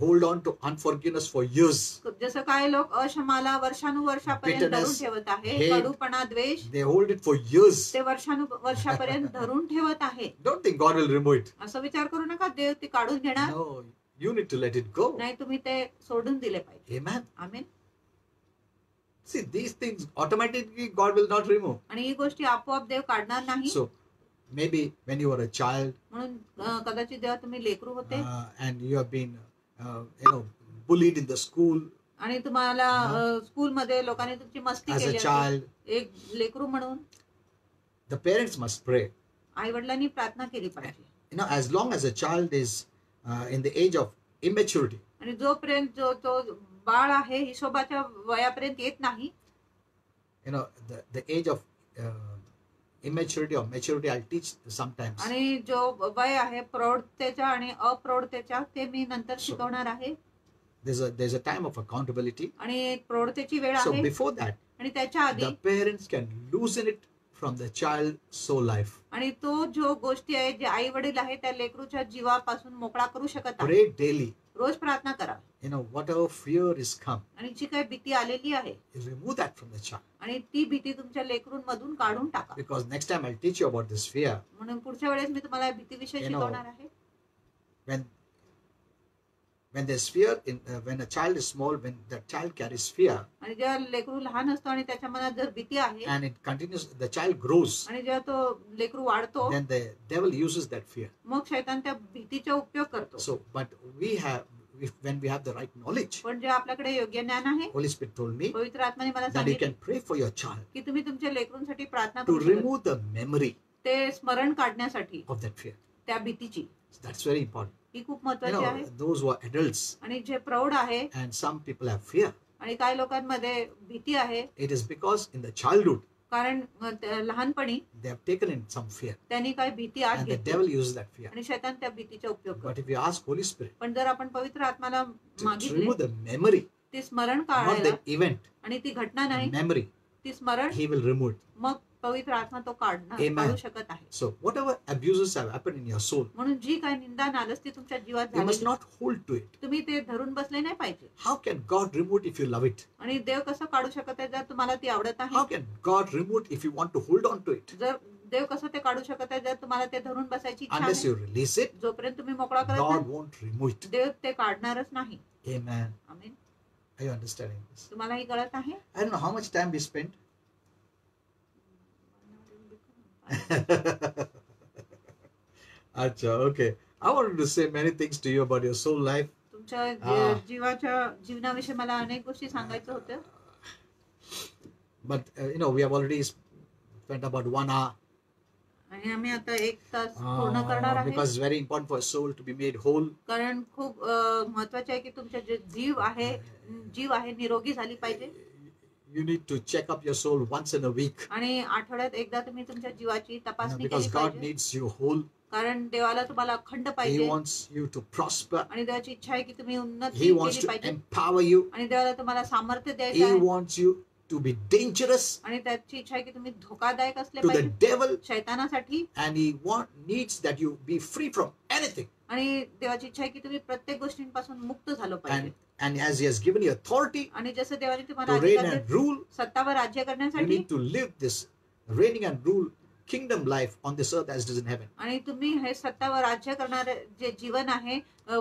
hold on to unforgiveness for years. जसं काही लोक अक्षमाला वर्षानुवर्षापर्यंत धरून Bitterness, ठेवत आहे, hate. कडूपणा, द्वेष They hold it for years. ते वर्षानुवर्षापर्यंत धरून ठेवत आहे. Don't think God will remove it. असं विचार करू नका देव ती काढून घेणार. No, you need to let it go. नाही, तुम्ही ते सोडून दिले पाहिजे. Amen. Amen. See, these things automatically God will not remove. आणि ही गोष्टी आपोआप देव काढणार नाही. So, maybe when you were a child म्हणून कदाचित जेव्हा तुम्ही लेकरू होते and you have been, bullied in the school आणि तुम्हाला स्कूलमध्ये लोकांनी तुमची मस्ती as a केली child, असेल, एक लेकरू म्हणून the parents must pray. आई वडिलांनी प्रार्थना केली पाहिजे. As long as a child is in the age of immaturity, आणि जोपर्यंत तो बाळ आहे हिशोबाच्या वयापर्यंत येत नाही, the age of immaturity or maturity I'll teach sometimes. आणि जो वय आहे प्रौढतेच्या आणि अप्रौढतेच्या ते मी नंतर शिकवणार आहे. There's a time of accountability. आणि एक प्रौढतेची वेळ So आहे before that, आणि त्याच्या आधी the parents can loosen it from the child's soul life. आणि तो जो गोष्टी आहे जे आई वडील आहे त्या लेकरूच्या जीवापासून मोकळा करू शकत आहे. Pray daily. रोज प्रार्थना करा. Whatever fear is come, आणि जी काही भीती आलेली आहे remove that from the child. आणि ती भीती तुमच्या लेकरूंमधून काढून टाका. Because next time I'll teach you about this fear. म्हणून पुढच्या वेळेस मी तुम्हाला भीतीविषयी शिकवणार आहे. When there's fear, when a child is small, when the child carries fear, आणि जेव्हा लेकरू लहान असतो आणि त्याच्या मनात जर भीती आहे and it continues, the child grows, आणि जेव्हा तो लेकरू वाढतो, then the devil uses that fear. मग शैतान त्या भीतीचा उपयोग करतो. So, but when we have the right knowledge, पण जे आपल्याकडे योग्य ज्ञान आहे, Holy Spirit told me पवित्र आत्म्याने मला that you सांगितले can pray for your child की तुम्ही तुमच्या लेकरूंसाठी प्रार्थना to करू शकता, remove the memory ते स्मरण काढण्यासाठी of that fear. त्या भीतीची. So that's very important. ही खूप महत्वाची आहे. Those who are adults आणि जे प्रौढ आहे and some people have fear, आणि काही लोकांमध्ये भीती आहे, it is because in the childhood कारण लहानपणी they have taken in some fear, त्यांनी काही भीती आत and the घेतली devil uses that fear. आणि शैतान त्या भीतीचा उपयोग But करतो. if you ask Holy Spirit पण जर आपण पवित्र आत्म्याला to मागितले remove the memory, ती स्मरण not काढायला the event, आणि ती घटना नाही memory, ती स्मरण, He will remove it. मग पवित्र आत्मा तो Amen. काढू शकत आहे. So whatever abuses have happened in your soul, म्हणून जी काही निंदा नालस्ती तुमच्या जीवात you must झाली not hold to it. तुम्ही ते धरून बसले नाही पाहिजे. How can God remove it if you love it? आणि देव कसं काढू शकत आहे जर तुम्हाला ती आवडत How आहे. can God remove it if you want to hold on to it? जर देव कसं ते काढू शकत आहे जर तुम्हाला ते धरून बसायची इच्छा Unless आहे. you release it, जोपर्यंत तुम्ही मोकळा करत God नाही won't remove it. देव ते काढणारच नाही. Amen. Amen. Are you understanding this? तुम्हाला ही कळत आहे. I don't know how much time we spent. Acha, okay. I wanted to say many things to you about your soul life. तुमच्या जीवनाविषयी मला अनेक गोष्टी सांगायचं होतं. But we have already spent about 1 hour. आणि आम्ही आता 1 तास पूर्ण करणार आहे. Because it's very important for a soul to be made whole. कारण खूप महत्वाचे आहे की तुमचे जे जीव आहे निरोगी झाली पाहिजे. You need to check up your soul once in a week. आणि आठवड्यात एकदा तुम्ही तुमच्या जीवाची तपासणी Because केली God पाहिजे. needs you whole. कारण देवाला तुम्हाला अखंड He पाहिजे wants you to prosper. आणि देवाची इच्छा आहे की तुम्ही उन्नती He wants केली to पाहिजे empower you. आणि देवाला तुम्हाला सामर्थ्य द्यायचं He आहे wants you to be dangerous आणि त्याची इच्छा आहे की तुम्ही धोकादायक असले to the पाहिजे devil, शैतानासाठी. and He needs that you be free from anything. आणि देवाची इच्छा आहे की तुम्ही प्रत्येक गोष्टींपासून मुक्त झालो पाहिजे. And as He has given you authority आणि जसं देवाने तुम्हाला to reign अधिकार and दिले, rule, सत्तावर राज्य you करण्यासाठी need to live this reigning and rule kingdom life on this earth as it is in heaven. आणि तुम्ही हे सत्तावर राज्य करणारे जे जीवन आहे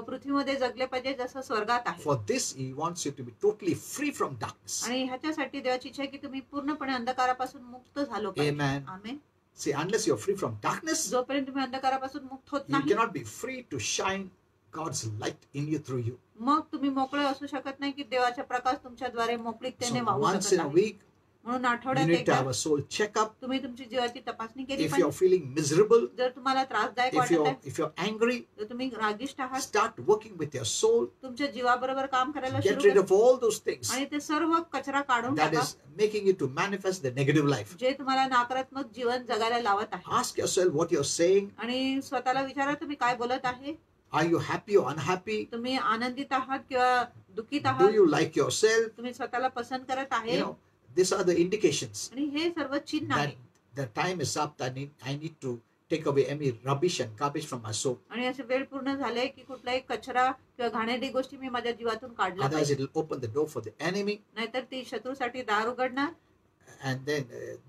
पृथ्वीमध्ये जगले पाहिजे जसं स्वर्गात आहे. For this, He wants you to be totally free from darkness. आणि ह्याच्यासाठी देवाची इच्छा आहे की तुम्ही पूर्णपणे अंधकारापासून मुक्त झालो पाहिजे. Amen. Amen. See, unless you're free from darkness, जोपर्यंत तुम्ही अंधकारापासून मुक्त होत you नाही cannot be free to shine God's light in you through you. मग तुम्ही मोकळे असू शकत नाही की देवाचा प्रकाश तुमच्याद्वारे मोकळीकतेने So वाहू once शकत in a आहे. week, म्हणून you आठवड्यात need to एकदा have a soul checkup. तुम्ही तुमची जीवाची तपासणी केली If you're पाहिजे. feeling miserable, जर तुम्हाला त्रासदायक if वाटत आहे, you're angry, जर तुम्ही रागिष्ट आहात, start working with your soul. तुमच्या जीवाबरोबर काम करायला Get सुरू rid करा of all those things आणि ते सर्व कचरा काढून that टाका is making you to manifest the negative life. जे तुम्हाला नकारात्मक जीवन जगायला लावत आहे. Ask yourself what you're saying. आणि स्वतःला विचारा तुम्ही काय बोलत आहे. Are you happy or unhappy? तुम्ही आनंदित आहात किंवा दुःखित Do आहात. you like yourself? तुम्ही स्वतःला पसंत करत आहे. These are the indications आणि हे सर्व चिन्ह that आहे the time is up. I need to take away any rubbish and garbage from my soul. आणि असे वेळ पूर्ण झाले की कुठलाही कचरा किंवा घाणेरडी गोष्टी मी माझ्या जीवातून काढल्या Otherwise, पाहिजे. it will open the door for the enemy, नाहीतर ती शत्रूसाठी दार उघडणार and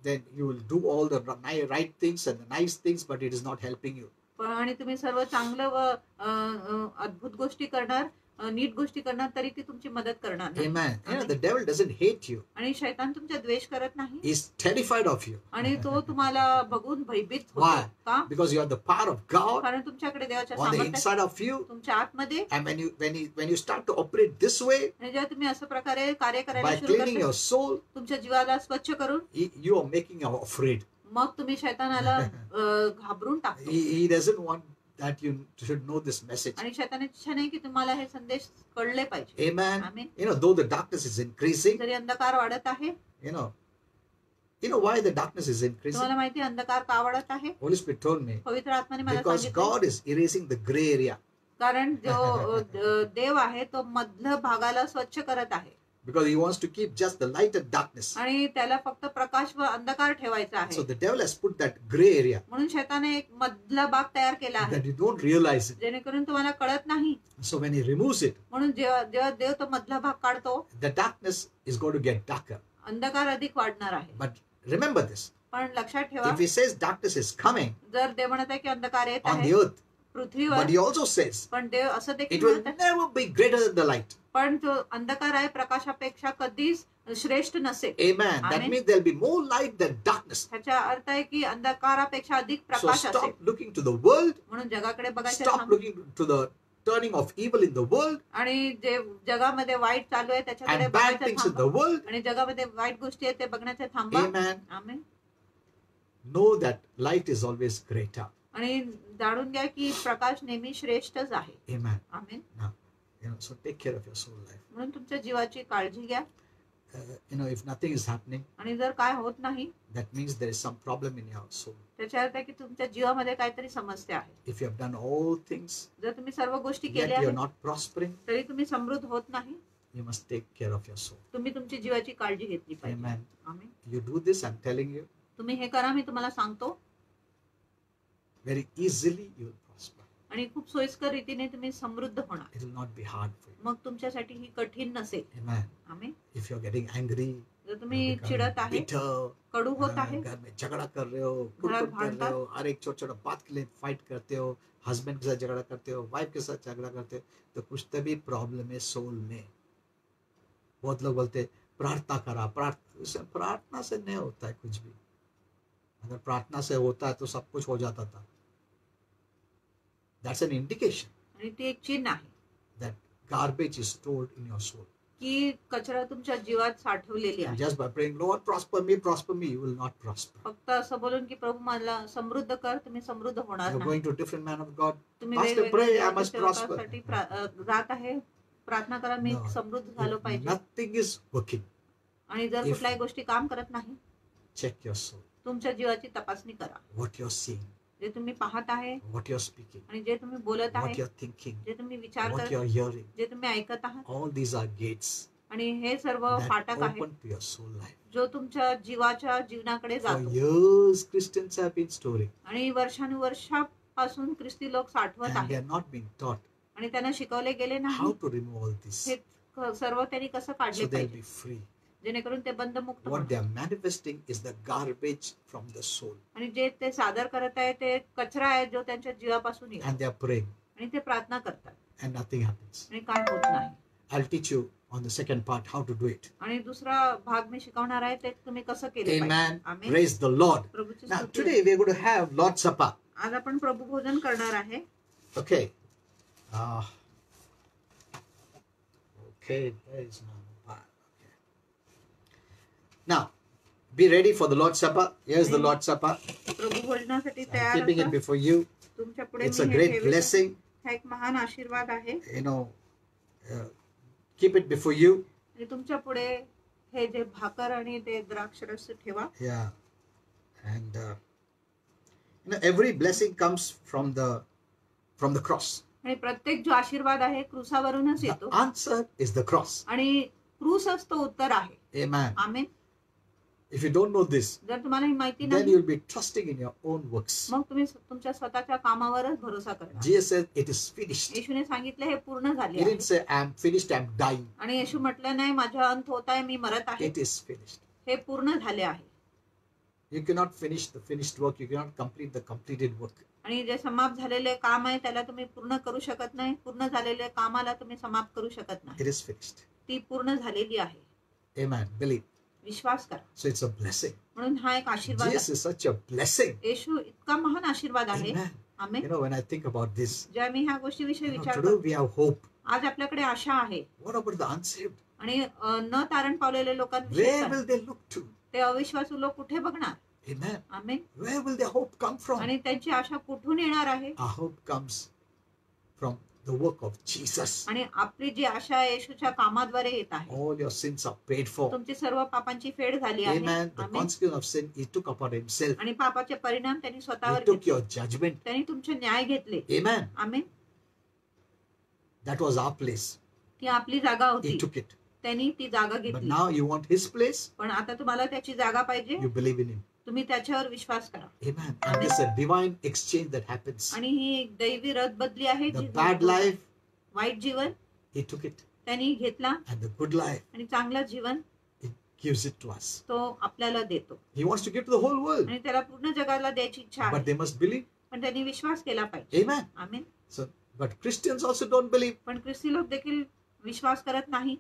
then you will do all the right things and the nice things, but it is not helping you. आणि तुम्ही सर्व चांगलं व अद्भुत गोष्टी करणार, नीट गोष्टी करणार, तरी ती तुमची मदत करणार नाही. Amen. You know, the devil doesn't hate you. आणि शैतान तुमचा द्वेष करत नाही He's terrified of you. आणि तो तुम्हाला बघून भयभीत Why? होतो. का? Because you have the power of God कारण तुमच्याकडे देवाच्या on the सामर्थ्य inside of you. तुमच्या आतमध्ये. And when you start to operate this way, आणि जेव्हा तुम्ही असं प्रकारे कार्य by करायला सुरू cleaning करता, your soul, तुमच्या जीवाला स्वच्छ करून, you are making him afraid. मग तुम्ही शैतानाला घाबरून टाकतो. He doesn't want that you should know this message. आणि शैतानाची इच्छा नाही की तुम्हाला हे संदेश कळले पाहिजे. Amen. Amen. You know, though the darkness is increasing, जरी अंधकार वाढत आहे, you know why the darkness is increasing? तुम्हाला माहिती आहे अंधकार का वाढत आहे? Holy Spirit told me, पवित्र आत्म्याने मला because सांगितलं, God is erasing the gray area. कारण जो देव आहे तो मधल्या भागाला स्वच्छ करत आहे. Because he wants to keep just the light and darkness. आणि त्याला फक्त प्रकाश व अंधकार ठेवायचा आहे. So the devil has put that gray area म्हणून शैताने एक मधला भाग तयार केला आहे, that you don't realize it. जेणेकरून तुम्हाला कळत नाही. So when he removes it, म्हणून जेव्हा देव तो मधला भाग काढतो, the darkness is going to get darker. अंधकार अधिक वाढणार आहे. But remember this, पण लक्षात ठेवा, if he says darkness is coming जर देव म्हणत आहे की अंधकार येत on आहे the earth, पृथ्वीवर, but he also says पण देव असं it देखील will म्हणत आहे, never be greater than the light. पण तो अंधकार आहे प्रकाशापेक्षा कधीच श्रेष्ठ नसेल. Amen. That Amen. means there will be more light than darkness. ह्याचा अर्थ आहे की अंधकारापेक्षा अधिक So प्रकाश असेल. stop looking to the world, म्हणून जगाकडे बघायचं stop थांबा. looking to the turning of evil in the world आणि जे जगामध्ये वाईट चालू आहे त्याच्याकडे and bad बघायचं things in थांबा. the world. आणि जगामध्ये वाईट गोष्टी आहेत ते बघण्याचे थांबा. Amen. Amen. Know that light is always greater. आणि जाणून घ्या की प्रकाश नेहमी श्रेष्ठच आहे. Amen. Amen. So take care of your soul life. म्हणून तुमच्या जीवाची काळजी घ्या. If nothing is happening, आणि जर काय होत नाही, that means there is some problem in your soul. त्याचा अर्थ आहे की तुमच्या जीवामध्ये काहीतरी समस्या आहे. If you have done all things, जर तुम्ही सर्व गोष्टी yet केल्या you are आहेत not prospering, तरी तुम्ही समृद्ध होत नाही, you must take care of your soul. तुम्ही तुमची जीवाची काळजी घेतली पाहिजे. Amen. Amen. You do this, I'm telling you, तुम्ही हे करा, मी तुम्हाला सांगतो, very easily you will prosper. आणि खूप सोयीस्कर रीतीने तुम्ही समृद्ध होणार. It will not be hard for you. मग तुमच्यासाठी ही कठीण नसेल. Amen. Amen. If you're getting angry, जर तुम्ही you're चिडत becoming आहे, bitter, कडू होत आहे, घर में झगड़ा कर रहे हो, कुट-कुट कर रहे हो, हर एक छोटा-छोटा बात के लिए फाइट करते हो, हस्बैंड के साथ झगड़ा करते हो, वाइफ के साथ झगड़ा करते हो, तो कुछ तभी प्रॉब्लम है सोल में. बहुत लोग बोलते हैं प्रार्थना करा, प्रार्थना से नहीं होता है कुछ भी. अगर प्रार्थना से होता है तो सब कुछ हो जाता था. That's an indication आणि ती एक चिन्ह आहे that garbage is stored in your soul. की कचरा तुमच्या जीवात साठवलेली And आहे. just by praying, Lord, prosper me, you will not prosper. फक्त असं बोलून की प्रभू मला समृद्ध कर, तुम्ही समृद्ध होणार You're नाही. going to a different man of God. तुम्ही Pastor, pray, I must prosper. सेवकासाठी जात आहे, प्रार्थना करा, मी No. समृद्ध झालो If पाहिजे. nothing is working, आणि जर if- कुठल्याही गोष्टी काम करत नाही, check your soul. तुमच्या जीवाची तपासणी करा. What you're seeing, जे तुम्ही पाहत आहे what you're speaking, आणि जे तुम्ही बोलत आहे, what you're thinking, जे तुम्ही विचार what करत, you're hearing. जे तुम्ही ऐकत आहात, All these are gates आणि हे सर्व that फाटक आहे open to your soul life. जो तुमच्या जीवाच्या जीवनाकडे For जातो. years, Christians have been storing आणि वर्षानुवर्षापासून ख्रिस्ती लोक साठवत and they आहेत are not being taught आणि त्यांना शिकवले गेले how नाही to remove all this. हे सर्व त्यांनी कसं काढले So they'll पाहिजे, be free. जेणेकरून ते बंधमुक्त What होणार. they are manifesting is the garbage from the soul. आणि जे ते सादर करत आहे ते कचरा आहे जो त्यांच्या जीवापासून येतो. And they are praying आणि ते प्रार्थना करतात and nothing happens. आणि काय होत नाही. I'll teach you on the second part how to do it. आणि दुसरा भाग मी शिकवणार आहे ते तुम्ही कसं केलं पाहिजे. Amen. Amen. Praise the Lord. प्रभूची Now स्तुती. today we're going to have Lord's Supper. आज आपण प्रभू भोजन करणार आहे. Okay. Okay. There is no bar. Okay. Now, be ready for the Lord's Supper. Here's the Lord's Supper. प्रभू भोजनासाठी I'm तयार keeping it असा. before you. तुमच्या पुढे It's a मी हे great ठेवले. blessing. हा एक महान आशीर्वाद आहे. Keep it before you. आणि तुमच्या पुढे हे जे भाकर आणि ते द्राक्षरस ठेवा. Yeah. And every blessing comes from the cross. आणि प्रत्येक जो आशीर्वाद आहे क्रूसावरूनच The येतो answer is the cross. आणि क्रूस असतो उत्तर आहे. Amen. Amen. If you don't know this, जर तुम्हाला ही माहिती then नाही you'll be trusting in your own works. मग तुम्ही तुमच्या स्वतःच्या कामावरच भरोसा करणार. Jesus said, it is finished. येशूने सांगितले हे पूर्ण झाले He आहे. didn't say, I'm finished, I'm dying. आणि येशू म्हटलं नाही माझा अंत होत आहे, मी मरत आहे. It is finished. हे पूर्ण झाले आहे. You cannot finish the finished work. You cannot complete the completed work. आणि जे समाप्त झालेले काम आहे त्याला तुम्ही पूर्ण करू शकत नाही. पूर्ण झालेले कामाला तुम्ही समाप्त करू शकत नाही. It is finished. ती पूर्ण झालेली आहे. Amen. Believe. विश्वास करा. So it's a blessing. म्हणून हा एक आशीर्वाद Jesus आहे. is such a blessing. येशू इतका महान आशीर्वाद आहे. Amen. Amen. You know, when I think about this, जेव्हा मी ह्या गोष्टीविषयी विचार today करतो we have hope. आज आपल्याकडे आशा आहे. What about the unsaved? आणि न तारण पावलेल्या लोकांविषयी Where काय? will they look to? ते अविश्वासू लोक कुठे बघणार? Amen. Amen. Where will their hope come from? आणि त्यांची आशा कुठून येणार आहे? Our hope comes from the work of Jesus. आणि आपली जी आशा आहे येशूच्या कामाद्वारे येत आहे. All your sins are paid for. तुमची सर्व पापांची फेड झाली आहे. Amen. The amen. consequence of sin he took upon himself. आणि पापाचे परिणाम त्यांनी He स्वतःवर took घेतले. your judgment. त्यांनी तुमचे न्याय घेतले. Amen. Amen. That was our place. ती आपली जागा He होती. took it. त्यांनी ती जागा But घेतली. now you want his place? पण आता तुम्हाला त्याची जागा पाहिजे. You believe in him. तुम्ही त्याच्यावर विश्वास करा. Amen. And this is a divine exchange that happens. आणि ही एक दैवी रथ बदली आहे. The जी bad life, वाईट जीवन he took it. त्यांनी घेतला And the good life, आणि चांगलं जीवन he gives it to us. तो आपल्याला देतो. He wants to give to the whole world. आणि त्याला पूर्ण जगाला द्यायची इच्छा But आहे. they must believe. पण त्यांनी विश्वास केला पाहिजे. Amen. Amen. So, but Christians also don't believe. पण ख्रिस्ती लोक देखील विश्वास करत नाही.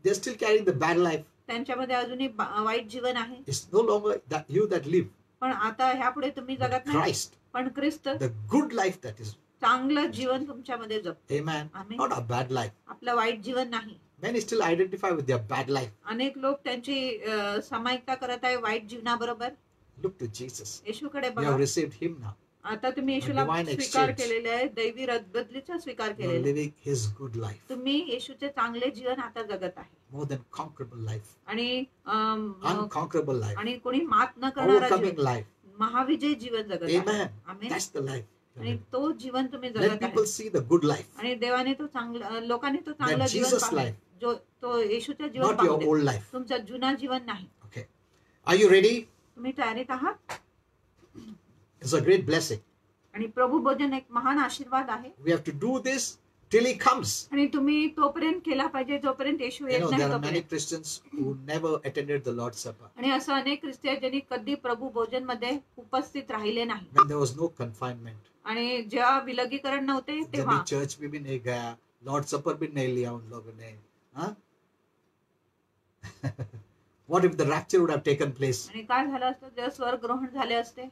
They're still carrying the bad life. त्यांच्यामध्ये अजूनही वाईट जीवन आहे. It's no longer that you that live. पण आता ह्यापुढे तुम्ही But जगत नाही. Christ, पण ख्रिस्त the good life that is. चांगलं जीवन तुमच्यामध्ये जगतो. Amen. Amen. Not a bad life. आपलं वाईट जीवन नाही. Many still identify with their bad life. अनेक लोक त्यांची सामायिकता करत आहे वाईट जीवनाबरोबर. Look to Jesus. येशूकडे You बघा. have received him now. आता तुम्ही येशूला divine स्वीकार exchange. केलेले आहे. दैवी रथबदलीचा स्वीकार You are केलेला आहे. living his good life. तुम्ही येशूचे चांगले जीवन आता जगत आहे. More than conquerable life. आणि Unconquerable life. आणि कोणी मात न करणारा Overcoming जीवन, life. महाविजय जीवन जगत आहे. Amen. Amen. That's the life. आणि तो जीवन तुम्ही Let जगत people आहे. see the good life. आणि देवाने तो चांगला लोकांनी तो चांगला That जीवन Jesus पाहिलं. life. जो तो येशूचा जीवन Not your पाहू old life. तुमचा जुना जीवन नाही. Okay. Are you ready? तुम्ही तयारीत आहात. It's a great blessing. आणि प्रभू भोजन एक महान आशीर्वाद आहे. We have to do this till he comes. आणि तुम्ही तोपर्यंत केला पाहिजे जोपर्यंत येशू You येत know, नाही there are many तोपर्यंत. Christians who never attended the Lord's Supper. आणि असं अनेक ख्रिस्ती ज्यांनी कधी प्रभू भोजन मध्ये उपस्थित राहिले नाही. When there was no confinement. आणि जेव्हा विलगीकरण नव्हते तेव्हा जब चर्च में भी नहीं गया, लॉर्ड सपर भी नहीं लिया उन लोगों ने. हाँ? What if the rapture would have taken place? आणि काय झालं असतं जेव्हा स्वर्ग ग्रहण झाले असते.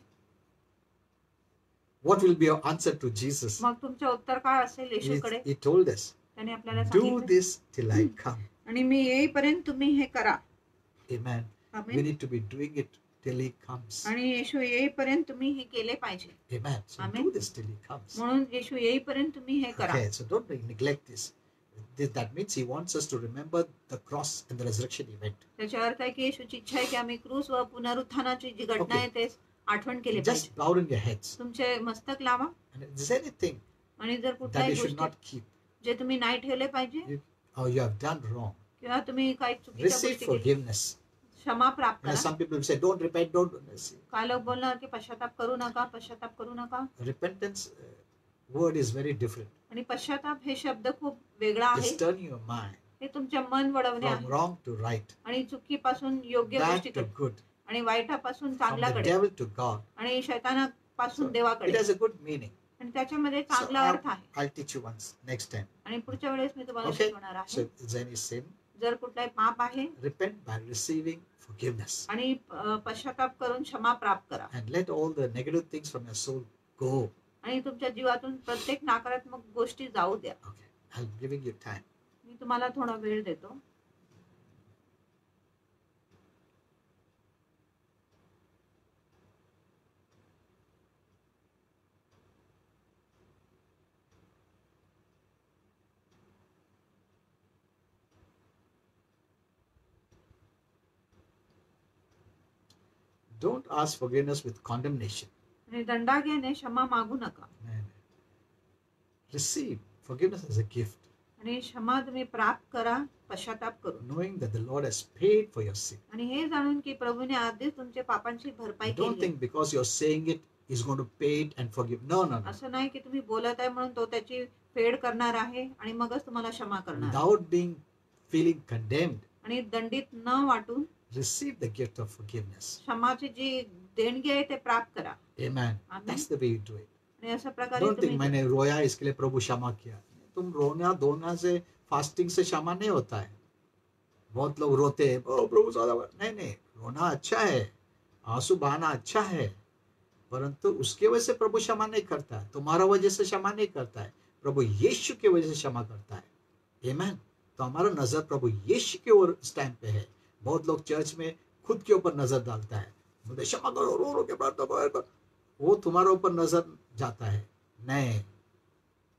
What will be your answer to Jesus? मग तुमचे उत्तर काय असेल येशूकडे? He told us, त्याने आपल्याला do सांगितलं this till I come. आणि मी येईपर्यंत तुम्ही हे करा. Amen. We amen. need to be doing it till he comes. आणि येशू येईपर्यंत तुम्ही हे केले पाहिजे. Amen. So Amen. do this till he comes. म्हणून येशू येईपर्यंत तुम्ही हे करा. Okay, so don't neglect this. That means he wants us to remember the cross and the resurrection event. त्याचा अर्थ आहे की येशूची इच्छा आहे की आम्ही क्रूस व पुनरुत्थानाची जी घटना Okay. आहे ते आठवण केली Just पाहिजे. bow in your heads. तुमचे मस्तक लावा. And if there's anything आणि जर that कुठल्याही you should गोष्टी not keep जे तुम्ही नाही ठेवले पाहिजे or you have done wrong, किंवा तुम्ही काही चुकीच्या receive गोष्टी केली, forgiveness. क्षमा प्राप्त You know, करा. some people say, don't repent, don't. काय लोक बोलणार की पश्चाताप करू नका, पश्चाताप करू नका. Repentance word is very different. आणि पश्चाताप हे शब्द खूप वेगळा आहे. It's turning your mind हे तुमच्या मन वळवणे from आहे. wrong to right, आणि चुकीपासून योग्य bad to गोष्टीकडे good, आणि वाईटापासून from the चांगल्याकडे devil to God. आणि शैतानापासून It देवाकडे. has a good meaning. आणि त्याच्यामध्ये So चांगला अर्थ आहे. I'll teach you once next time. आणि पुढच्या वेळेस मी तुम्हाला Okay. शिकवणार So आहे. is any sin? जर कुठलाही पाप आहे Repent by receiving forgiveness आणि पश्चाताप करून क्षमा प्राप्त करा. and let all the negative things from your soul go. आणि तुमच्या जीवातून प्रत्येक नकारात्मक गोष्टी जाऊ द्या. Okay, I'm giving you time. मी तुम्हाला थोडा वेळ देतो. Don't ask forgiveness with condemnation. आणि दंडाग्याने क्षमा मागू नका. Man. Receive forgiveness as a gift. आणि क्षमा तुम्ही प्राप्त करा पश्चाताप करून. knowing that the Lord has paid for your sin. आणि हे जाणून की प्रभूने आधीच तुमच्या पापांची भरपाई Don't केली. think because you're saying it, He's going to pay it and forgive. No, no, no. असं नाही की तुम्ही बोलत आहे म्हणून तो त्याची फेड करणार आहे आणि मगच तुम्हाला क्षमा करणार आहे. Without being feeling condemned, आणि दंडित न वाटून receive the gift of forgiveness. क्षमाची जी देणगी आहे ते प्राप्त करा. Amen. Amen. That's the way you do it. आणि अशा प्रकारे Don't think तुम्ही मैंने रोया इसके लिए प्रभु क्षमा किया. तुम रोना धोना से फास्टिंग से क्षमा नहीं होता है. बहुत लोग रोते हैं, ओ प्रभु ज्यादा नहीं, रोना अच्छा है, आंसू बहाना अच्छा है, परंतु उसके वजह से प्रभु क्षमा नहीं करता है. तुम्हारा वजह से क्षमा नहीं करता है, प्रभु यीशु की वजह से क्षमा करता है. आमीन. तो हमारा नजर प्रभु यीशु के ओर इस टाइम पे है. बहुत लोग चर्च में खुद के ऊपर नजर डालता है, बोलते क्षमा करो, रो रो के प्रार्थना करो. वो तुम्हारे ऊपर नजर जाता है. नहीं,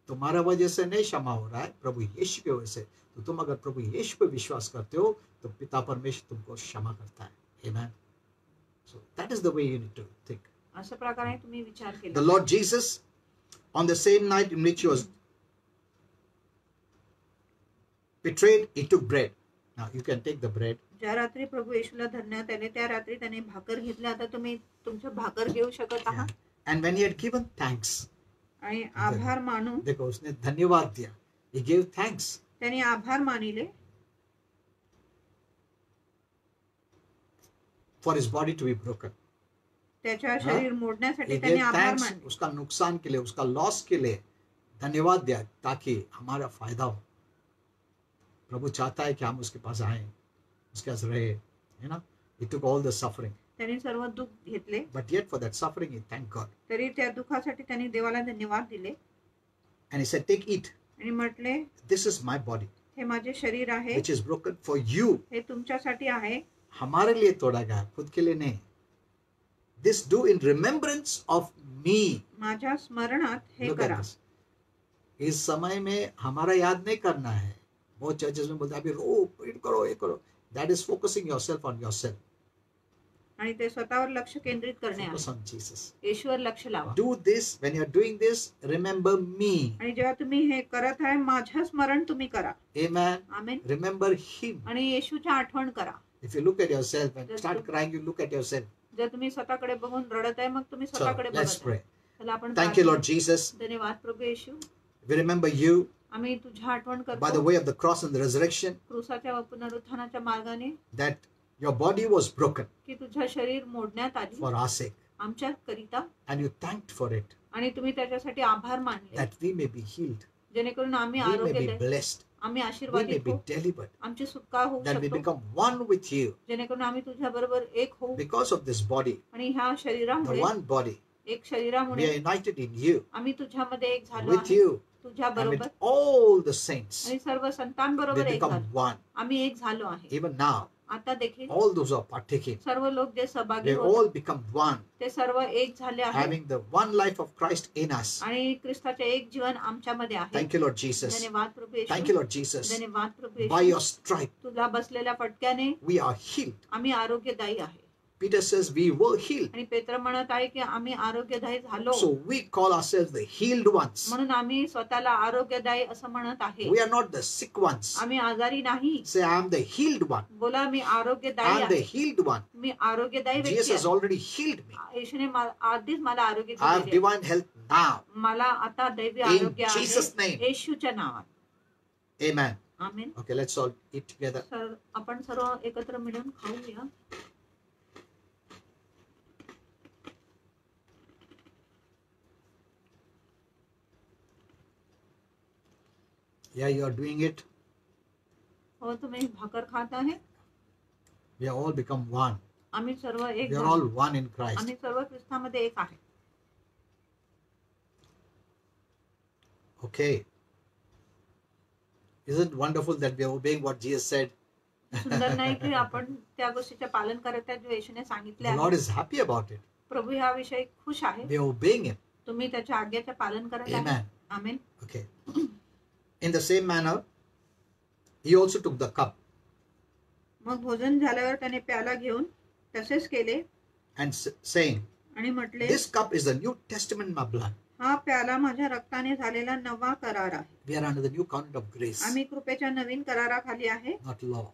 तुम्हारा वजह से नहीं क्षमा हो रहा है, प्रभु यीशु की वजह से. तो तुम अगर प्रभु यीशु पे विश्वास करते हो तो पिता परमेश्वर तुमको क्षमा करता है. Amen. So that is the way you need to think. अशा प्रकारे तुम्ही विचार The केला. Lord Jesus, on the same night in which he was betrayed, he took bread. Now you can take the bread. ज्या रात्री प्रभू येशूला धरण्यात आले त्या रात्री त्याने भाकर घेतली. आता तुम्ही तुमच्या भाकर घेऊ शकत आहात. And when he had given thanks, आणि आभार मानून देखो उसने धन्यवाद दिया. He gave thanks. त्याने आभार मानिले For his body to be broken. त्याच्या शरीर मोडण्यासाठी He त्याने gave आभार thanks. मानले. उसका नुकसान के लिए, उसका लॉस के लिए धन्यवाद दिया ताकि हमारा फायदा हो. प्रभु चाहता है कि हम उसके पास आए, उसके पास रहे. You know, he took all the suffering, त्याने सर्व दुःख घेतले but yet for that suffering he thanked God. तरी त्या दुःखासाठी त्याने देवाला धन्यवाद दिले And he said, take, eat. आणि म्हटले This is my body, हे माझे शरीर आहे, which is broken for you. हे तुमच्यासाठी आहे, हमारे लिए तोड़ा गया, खुद के लिए नहीं. This do in remembrance of me. माझ्या स्मरणात हे Look at करा. this. इस समय में हमारा याद नहीं करना है. बहुत चर्चेस में बोलते हैं अभी रो, प्रेड करो, ये करो. That is focusing yourself on yourself. आणि ते स्वतःवर लक्ष केंद्रित करणे Focus आहे. on Jesus. येशूवर लक्ष लावा. Do this when you are doing this. Remember me. आणि जेव्हा तुम्ही हे करत आहे माझं स्मरण तुम्ही करा. Amen. आमेन. Remember him. आणि येशूची आठवण करा. If you look at yourself and Just start look. crying, you look at yourself. जर तुम्ही स्वतःकडे बघून रडत आहे मग तुम्ही So स्वतःकडे let's बघत pray. आहे. चला आपण Thank you, Lord Jesus. धन्यवाद प्रभू येशू. We remember you आम्ही तुझ्या आठवण by the करतो way of the cross and the resurrection, क्रूसाच्या व पुनरुत्थानाच्या मार्गाने that your body was broken की तुझं शरीर मोडण्यात आली for our sake, आमच्या करिता and you thanked for it, आणि तुम्ही त्याच्यासाठी आभार मानले that we may be healed, जेणेकरून आम्ही we may आरोग्य be blessed, आम्ही we may आशीर्वादित be होऊ, delivered, आमची सुटका होऊ that we शकतो, become one with you जेणेकरून आम्ही तुझ्या बरोबर एक होऊ. because of this body, आणि ह्या the शरीरामुळे one body. एक We शरीरामुळे are united in you, आम्ही तुझ्यामध्ये एक झालो with आहे, you, तुझ्या and बरोबर with all the saints. आणि सर्व संतांबरोबर We एक become झालो. one. आम्ही एक झालो आहे. Even now, आता देखील all those who are partaking, सर्व लोक जे सहभागी they होत all become one, ते सर्व एक झाले आहेत having the one life of Christ in us. आणि ख्रिस्ताचे एक जीवन आमच्यामध्ये आहे. Thank you, Lord Jesus. धन्यवाद प्रभू Thank Yeshu. you, Lord Jesus. धन्यवाद प्रभू By येशू. your stripe, तुला बसलेल्या फटक्याने we are healed. आम्ही आरोग्यदायी आहे. Peter says we were healed. आणि पेत्र म्हणत आहे की आम्ही आरोग्यदायी झालो, So we call ourselves the healed ones. म्हणून आम्ही स्वतःला आरोग्यदायी असं म्हणत आहे. We are not the sick ones. आम्ही आजारी नाही. Say, I am the healed one. बोला मी I आरोग्यदायी am the आहे. healed one. मी आरोग्यदायी Jesus व्यक्ती has आहे. already healed me. येशूने आधीच मला आरोग्य I have दिलेले आहे. divine health now. मला आता दैवी In आरोग्य Jesus' आहे name. येशूच्या नावात. Amen. Amen. Okay, let's all eat together. Sir आपण सर्व एकत्र मिळून खाऊया. Yeah, you are doing it. हो तुम्ही भाकर खात आहे. We have all become one. आम्ही सर्व एक We are झालो. all one in Christ. आम्ही सर्व ख्रिस्तामध्ये एक आहे. Okay. Isn't it wonderful that we are obeying what Jesus said? सुंदर नाही की आपण त्या गोष्टीचे पालन करत आहे जो येशूने सांगितले The Lord आहे. is happy about it. प्रभू ह्या विषयी खुश आहे. We are obeying Him. तुम्ही त्याच्या आज्ञेचे पालन करत आहे. Amen. Amen. Okay. In the same manner, He also took the cup मग भोजन झाल्यावर त्याने प्याला घेऊन तसेच केले and saying, आणि म्हटले this cup is the New Testament in my blood. हा प्याला माझ्या रक्ताने झालेला नवा करार आहे. We are under the new covenant of grace, आम्ही कृपेच्या नवीन कराराखाली आहे, not law.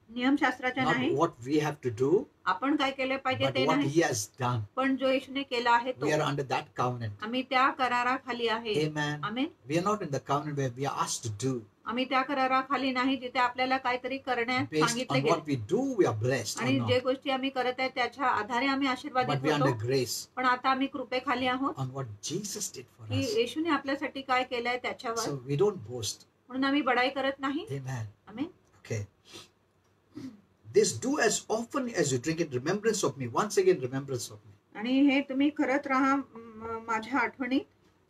नियमशास्त्राच्या Not नाही. what we have to do, आपण काय केले पाहिजे but ते what नाही, He has done. पण जो येशूने केला आहे तो. We are under that covenant. आम्ही त्या कराराखाली आहे. Amen. Amen. We are not in the covenant where we are asked to do. आम्ही त्या कराराखाली नाही जिथे आपल्याला काहीतरी करण्यास Based सांगितले on what गेले, we do, we are blessed or आणि जे not. गोष्टी आम्ही करत आहे त्याच्या आधारे आम्ही But आशीर्वादित we are under होतो. grace पण आता आम्ही कृपेखाली आहोत on what Jesus did for की us. येशूने आपल्यासाठी काय केलंय त्याच्यावर. So we don't boast. म्हणून आम्ही बडाई करत नाही. Amen. Amen. Okay. This do as often as you drink in remembrance of me. Once again, remembrance of me. आणि हे तुम्ही करत राहा माझ्या आठवणीत.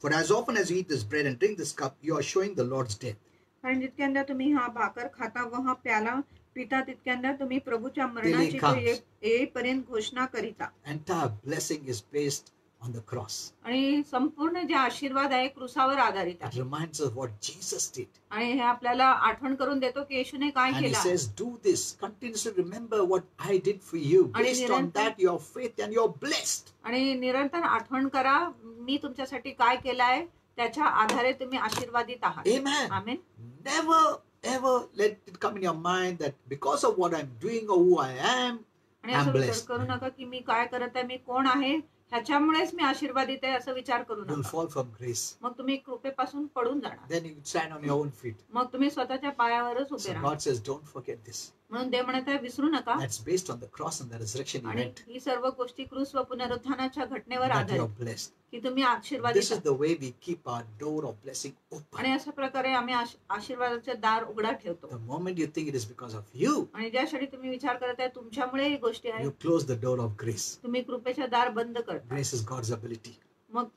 For as often as you eat this bread and drink this cup, you are showing the Lord's death. कारण जितक्यांदा तुम्ही हा भाकर खाता व हा प्याला पिता तितक्यांदा तुम्ही प्रभूच्या मरणाची तो येईपर्यंत घोषणा करीता. Entire blessing is based on the cross. आणि संपूर्ण जे आशीर्वाद आहे क्रूसावर आधारित It आहे. reminds us what Jesus did. आणि हे आपल्याला आठवण करून देतो की येशूने काय And He केलं. says, do this. Continuously remember what I did for you. आणि Based on that, you have faith and you are blessed. आणि निरंतर आठवण करा मी तुमच्यासाठी काय केलंय त्याच्या आधारे तुम्ही आशीर्वादित आहात. Amen. Amen. Never, ever let it come in your mind that because of what I'm doing or who I am, आणि I'm असं विचार blessed. करू नका की मी काय करत आहे, मी कोण आहे, ह्याच्यामुळेच मी आशीर्वादित आहे असं विचार करू you'll नका. fall from grace. मग तुम्ही कृपेपासून पडून जाणार. Then you stand on your own feet. मग तुम्ही स्वतःच्या पायावरच उभे So राहा. God says, don't forget this. म्हणून देव म्हणत आहे विसरू नका. That's based on the cross and the resurrection आणि event ही सर्व गोष्टी क्रूस व पुनरुत्थानाच्या घटनेवर that you आधारित are blessed. की तुम्ही This आशीर्वादित is आहात. the way we keep our door of blessing open. आणि अशा प्रकारे आम्ही आशीर्वादाचे दार उघडा ठेवतो. The moment you think it is because of you, आणि ज्या क्षणी तुम्ही विचार करत आहे तुमच्यामुळे ही गोष्टी you आहेत, close the door of grace. तुम्ही कृपेच्या दार बंद करता. Grace is God's ability. मग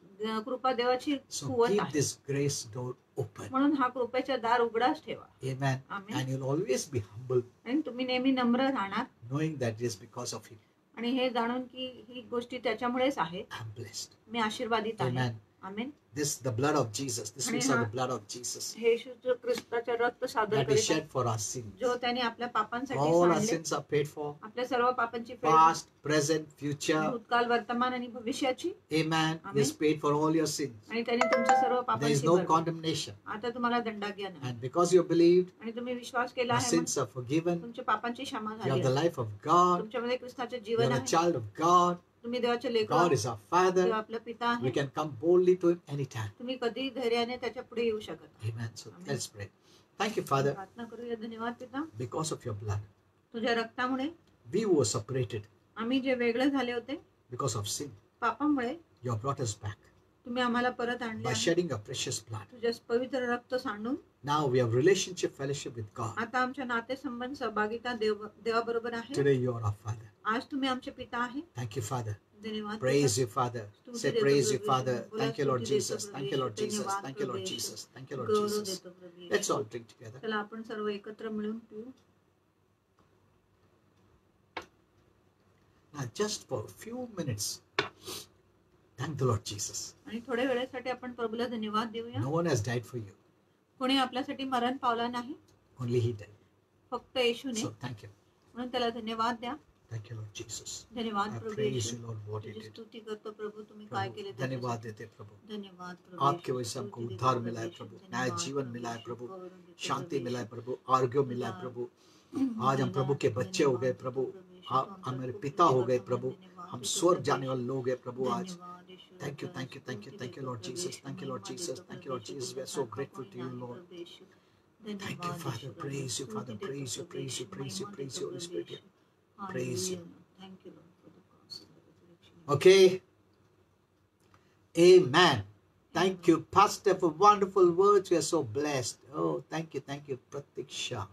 कृपा देवाची So कुवत keep आहे. this grace door open. म्हणून हा कृपेच्या दार उघडाच ठेवा. Amen. Amen. And you'll always be humble, आणि तुम्ही नेहमी नम्र राहणार knowing that it is because of Him. आणि हे जाणून की ही गोष्टी त्याच्यामुळेच आहे. I'm blessed. मी आशीर्वादित आहे. Amen. Amen. This the blood of Jesus. This आणि is the हा- blood of Jesus हे येशू ख्रिस्ताचे रक्त सादर that is करीत shed आहे, for our sins. जो त्याने आपल्या पापांसाठी All our सांडले. sins are paid for. आपल्या सर्व पापांची फेड Past, present, future. भूतकाल, वर्तमान आणि भविष्याची. Amen. Amen. He has paid for all your sins. आणि त्याने तुमच्या सर्व There is पापांची no भरपाई. condemnation. आता तुम्हाला दंडाज्ञा नाही. And because you have believed, आणि तुम्ही विश्वास केला your आहे sins are forgiven. तुमच्या पापांची क्षमा You झाली have the आहे. life of God. तुमच्यामध्ये ख्रिस्ताचे You जीवन are a आहे. child of God. तुम्ही देवाचे लेकरं God आहात. is our Father. देव आपला पिता We आहे. can come boldly to Him anytime. तुम्ही कधी धैर्याने त्याच्या पुढे येऊ शकता. Amen. So Amen. let's pray. Thank you, Father, प्रार्थना करूया. धन्यवाद पिता, because of your blood. तुझ्या रक्तामुळे We who were separated आम्ही जे वेगळे झाले होते because of sin, पापामुळे you have brought us back तुम्ही आम्हाला परत आणले by आहे. shedding your precious blood. तुझ्या पवित्र रक्त सांडून Now we have relationship, fellowship with God. आता आमच्या नातेसंबंध सहभागिता देवाबरोबर आहे. Today you are our Father. आज तुम्ही आमचे पिता आहे. Thank you, Father. धन्यवाद Praise पिता. you, Father. स्तुती Say देतो praise you, Prabhu Father. Yeshu. Thank you, Lord स्तुती देतो Jesus. Prabhu Thank you, Lord Yeshu. Jesus. धन्यवाद Thank you, Lord Prabhu Yeshu. Jesus. Thank you, Lord Gaurav Jesus. देतो प्रभू Let's Yeshu. all drink together. चला आपण सर्व एकत्र मिळून पिऊ. Now, just for a few minutes, thank the Lord Jesus. आणि थोड्या वेळेसाठी आपण प्रभूला धन्यवाद देऊया. No one has died for you. कोणी आपल्यासाठी मरण पावला नाही, Only He died. फक्त येशूने. So thank you. म्हणून त्याला धन्यवाद द्या. Thank you, Lord Jesus. धन्यवाद I Prabhu praise Yeshu. you, Lord, what you तुझी did. स्तुती करतो प्रभू, तुम्ही काय केले प्रभु धन्यवाद त्याच्यासाठी. देते प्रभु. धन्यवाद प्रभु आपके येशू. वजह से हमको स्तुति उद्धार देते मिला है प्रभु प्रभु, येशू. नया धन्यवाद जीवन प्रभु मिला है येशू. प्रभु, गौरव देते शांति प्रभु मिला है येशू. प्रभु, आरोग्य मिला है प्रभु। आज हम प्रभु के बच्चे हो गए प्रभु, आप हमारे पिता हो गए प्रभु, हम स्वर्ग जाने वाले लोग हैं प्रभु आज। Thank you, thank you, thank you, thank you, Lord Jesus, thank you, Lord Jesus, thank you, Lord Jesus. We are so grateful to you, Lord. Thank you, Father. Praise you, Father. Praise you, praise you, praise you, praise you, Holy Spirit. Praise you. Thank you, Lord, for the cross and the resurrection. Okay. Amen. Thank you, Pastor, for wonderful words. We are so blessed. Oh, thank you, Pratiksha.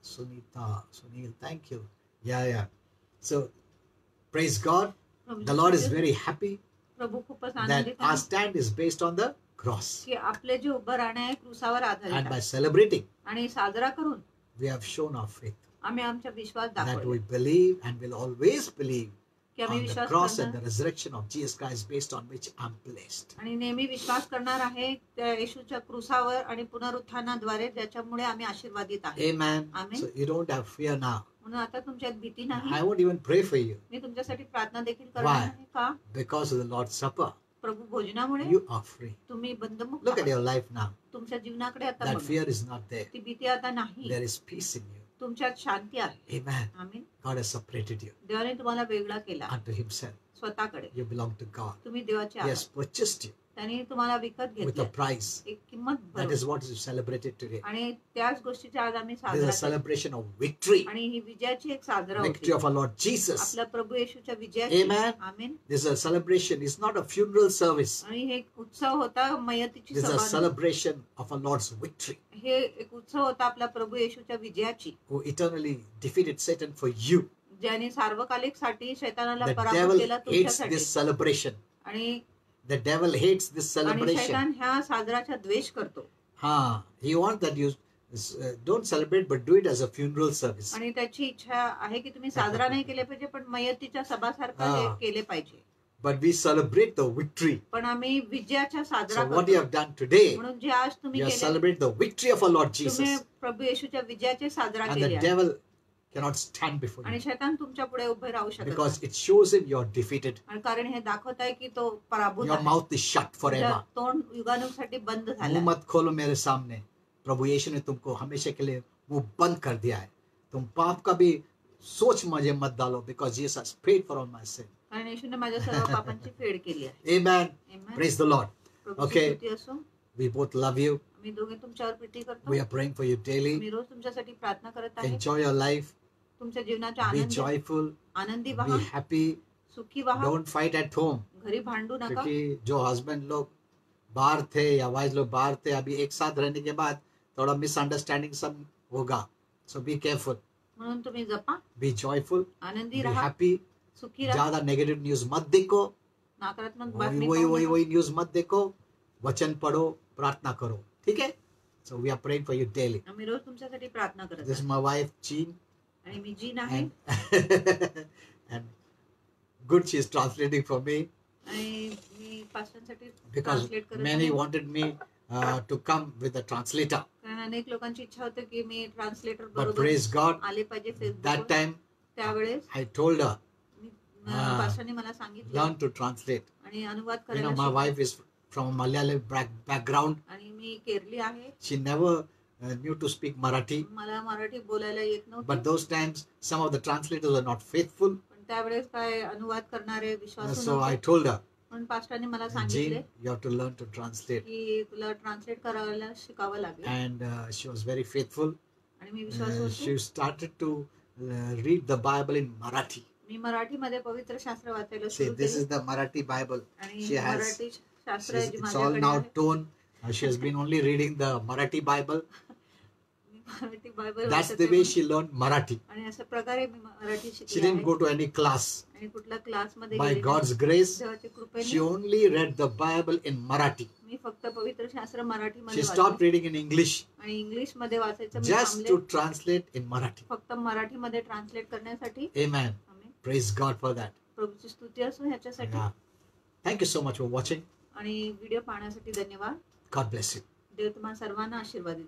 Sunita, Sunil, thank you. Yeah. So, praise God. The Lord is very happy प्रभू खूपच that आनंदित our आहे stand is based on the cross. की आपले जे उभं राहणे आहे क्रूसावर आधारित And by आहे. celebrating, आणि साजरा करून we have shown our faith आम्ही आमचा विश्वास that दाखवला we believe and will always believe की आम्ही on the Vishwas cross and the करणार resurrection of Jesus Christ, based on which I'm blessed. आणि नेहमी विश्वास करणार आहे त्या येशूच्या क्रूसावर आणि पुनरुत्थानाद्वारे ज्याच्यामुळे आम्ही आशीर्वादित आहे. Amen. Amen. So you don't have fear now. म्हणून आता तुमच्यात भीती नाही. I won't even pray for you मी तुमच्यासाठी प्रार्थना देखील Why? करणार नाही. का? because of the Lord's Supper. Prabhu भोजनामुळे you are free. तुम्ही बंधमुक्त Look at आहात. your life now. तुमच्या जीवनाकडे आता That बघा. fear is not there. ती भीती आता नाही. There is peace in you. तुमच्यात शांती आहे. Amen. आमीन. God has separated you देवाने तुम्हाला वेगळा केला unto Himself. स्वतःकडे. You belong to God. तुम्ही देवाचे He has आहात. purchased you त्याने तुम्हाला विकत with a घेतले. price. एक किंमत That भरून. is what is celebrated today. आणि त्याच गोष्टीचा आज आम्ही This is a साजरा केला. celebration of victory. आणि ही विजयाची एक साजरा Victory होती. of our Lord Jesus. आपला प्रभू येशूच्या विजयाची. Amen. आमीन. This is a celebration. It's not a funeral service. आणि हे एक उत्सव होता मयतीची This is a सभा. celebration of our Lord's victory, हे एक उत्सव होता आपला प्रभू येशूच्या विजयाची, who eternally defeated Satan for you. ज्याने सार्वकालिक साठी शैतानाला The पराभूत devil केला hates तुमच्यासाठी. this celebration. आणि The devil hates this celebration. शैतान ह्या साजराचा द्वेष करतो. He wants that you don't celebrate, but do it as a funeral service. आणि त्याची इच्छा आहे की तुम्ही साजरा नाही केले पाहिजे, पण मयतीच्या सभासारखं हे केले पाहिजे. But we celebrate the victory. पण आम्ही विजयाचा साजरा So what you करतो. have done today, म्हणून जे आज तुम्ही you have केले, celebrated the victory of our Lord तुम्ही Jesus. प्रभू येशूच्या विजयाचे साजरा And केले the आहे. devil cannot stand before आणि you शैतान तुमच्या पुढे उभे राहू शकत because नाही. it shows him you are defeated. आणि कारण हे दाखवत आहे की तो पराभूत Your आहे. mouth is shut forever. तुझं तोंड युगानुसाठी बंद मुंह झालं. मत खोलो मेरे सामने. प्रभु यीशु ने तुमको हमेशा के लिए मुंह बंद कर दिया है. तुम पाप का भी सोच मुझे मत डालो because Jesus has paid for all my sin. कारण येशूने माझ्या सर्व पापांची फेड केली आहे. Amen. Amen. Praise the Lord. प्रभूची Okay. स्तुती असो. We both love you. आम्ही दोघे तुमच्यावर प्रीती करतो. We are praying for you daily. मी रोज तुमच्यासाठी प्रार्थना करत आहे. Enjoy your life. तुमच्या जीवनाच्या Be आनंदी joyful. आनंदी Be व्हा, happy. सुखी व्हा. Don't fight at home. घरी भांडू नका. क्योंकि जो हस्बैंड लोग बाहर थे या वाइफ लोग बाहर थे, अभी एक साथ रहने के बाद थोड़ा मिसअंडरस्टैंडिंग सब होगा. So be careful. म्हणून तुम्ही जपा, Be joyful. आनंदी Be राहा, happy. सुखी राहा. ज्यादा नेगेटिव न्यूज मत देखो. नकारात्मक वही बातमी वही पाहू वही नका. वही न्यूज मत देखो. वचन पढ़ो, प्रार्थना करो. ठीक है? So we are praying for you daily. आम्ही रोज तुमच्यासाठी प्रार्थना करत This is आहे. my wife Jean, आणि मी जीन आहे. and and good she is translating for me आणि मी पास्टरांसाठी because ट्रान्सलेट करत many आहे. wanted me to come with a translator. कारण अनेक लोकांची इच्छा होते की मी ट्रान्सलेटर But बरोबर praise God, आले पाहिजे that फेसबुकवर. time त्यावेळेस I told her, पास्टरांनी मला सांगितलं learn to translate. आणि अनुवाद You know, करायला my शिकवा. wife is from a Malayalam background. आणि मी केरली आहे. She never knew to speak Marathi. मला मराठी बोलायला येत But नव्हतं. those times, some of the translators were not faithful. पण त्यावेळेस काय अनुवाद करणारे विश्वासू So I नव्हते. told her, पण पास्टरांनी मला सांगितले Jean, you have to learn to translate. की तुला ट्रान्सलेट करायला शिकावं लागेल. And she was very faithful. आणि मी विश्वासू She होते. started to read the Bible in Marathi. मी मराठीमध्ये पवित्र शास्त्र वाचायला See, सुरू this केले. is the Marathi Bible. आणि she has- मराठी शास्त्र आहे जी It's all माझ्याकडे now आहे. torn. She has been only reading the Marathi Bible. Me Marathi Bible That's वाचते the way म्हणून. she learned Marathi. आणि अशा प्रकारे मी मराठी She शिकली didn't आहे. go to any class. आणि कुठल्या क्लासमध्ये By गेले God's नाही. grace, देवाच्या she कृपेने only read the Bible in Marathi. मी फक्त पवित्र शास्त्र मराठीमध्ये She stopped वाचले. reading in English आणि इंग्लिश मध्ये वाचायचं मी just थांबले. to translate in Maraठी. फक्त मराठीमध्ये ट्रान्सलेट करण्यासाठी. Amen. आम्ही Praise God for that. प्रभूची स्तुती असो ह्याच्यासाठी. Yeah. Thank you so much for watching. आणि व्हिडिओ पाहण्यासाठी धन्यवाद. God bless you. देव तुम्हाला सर्वांना आशीर्वादित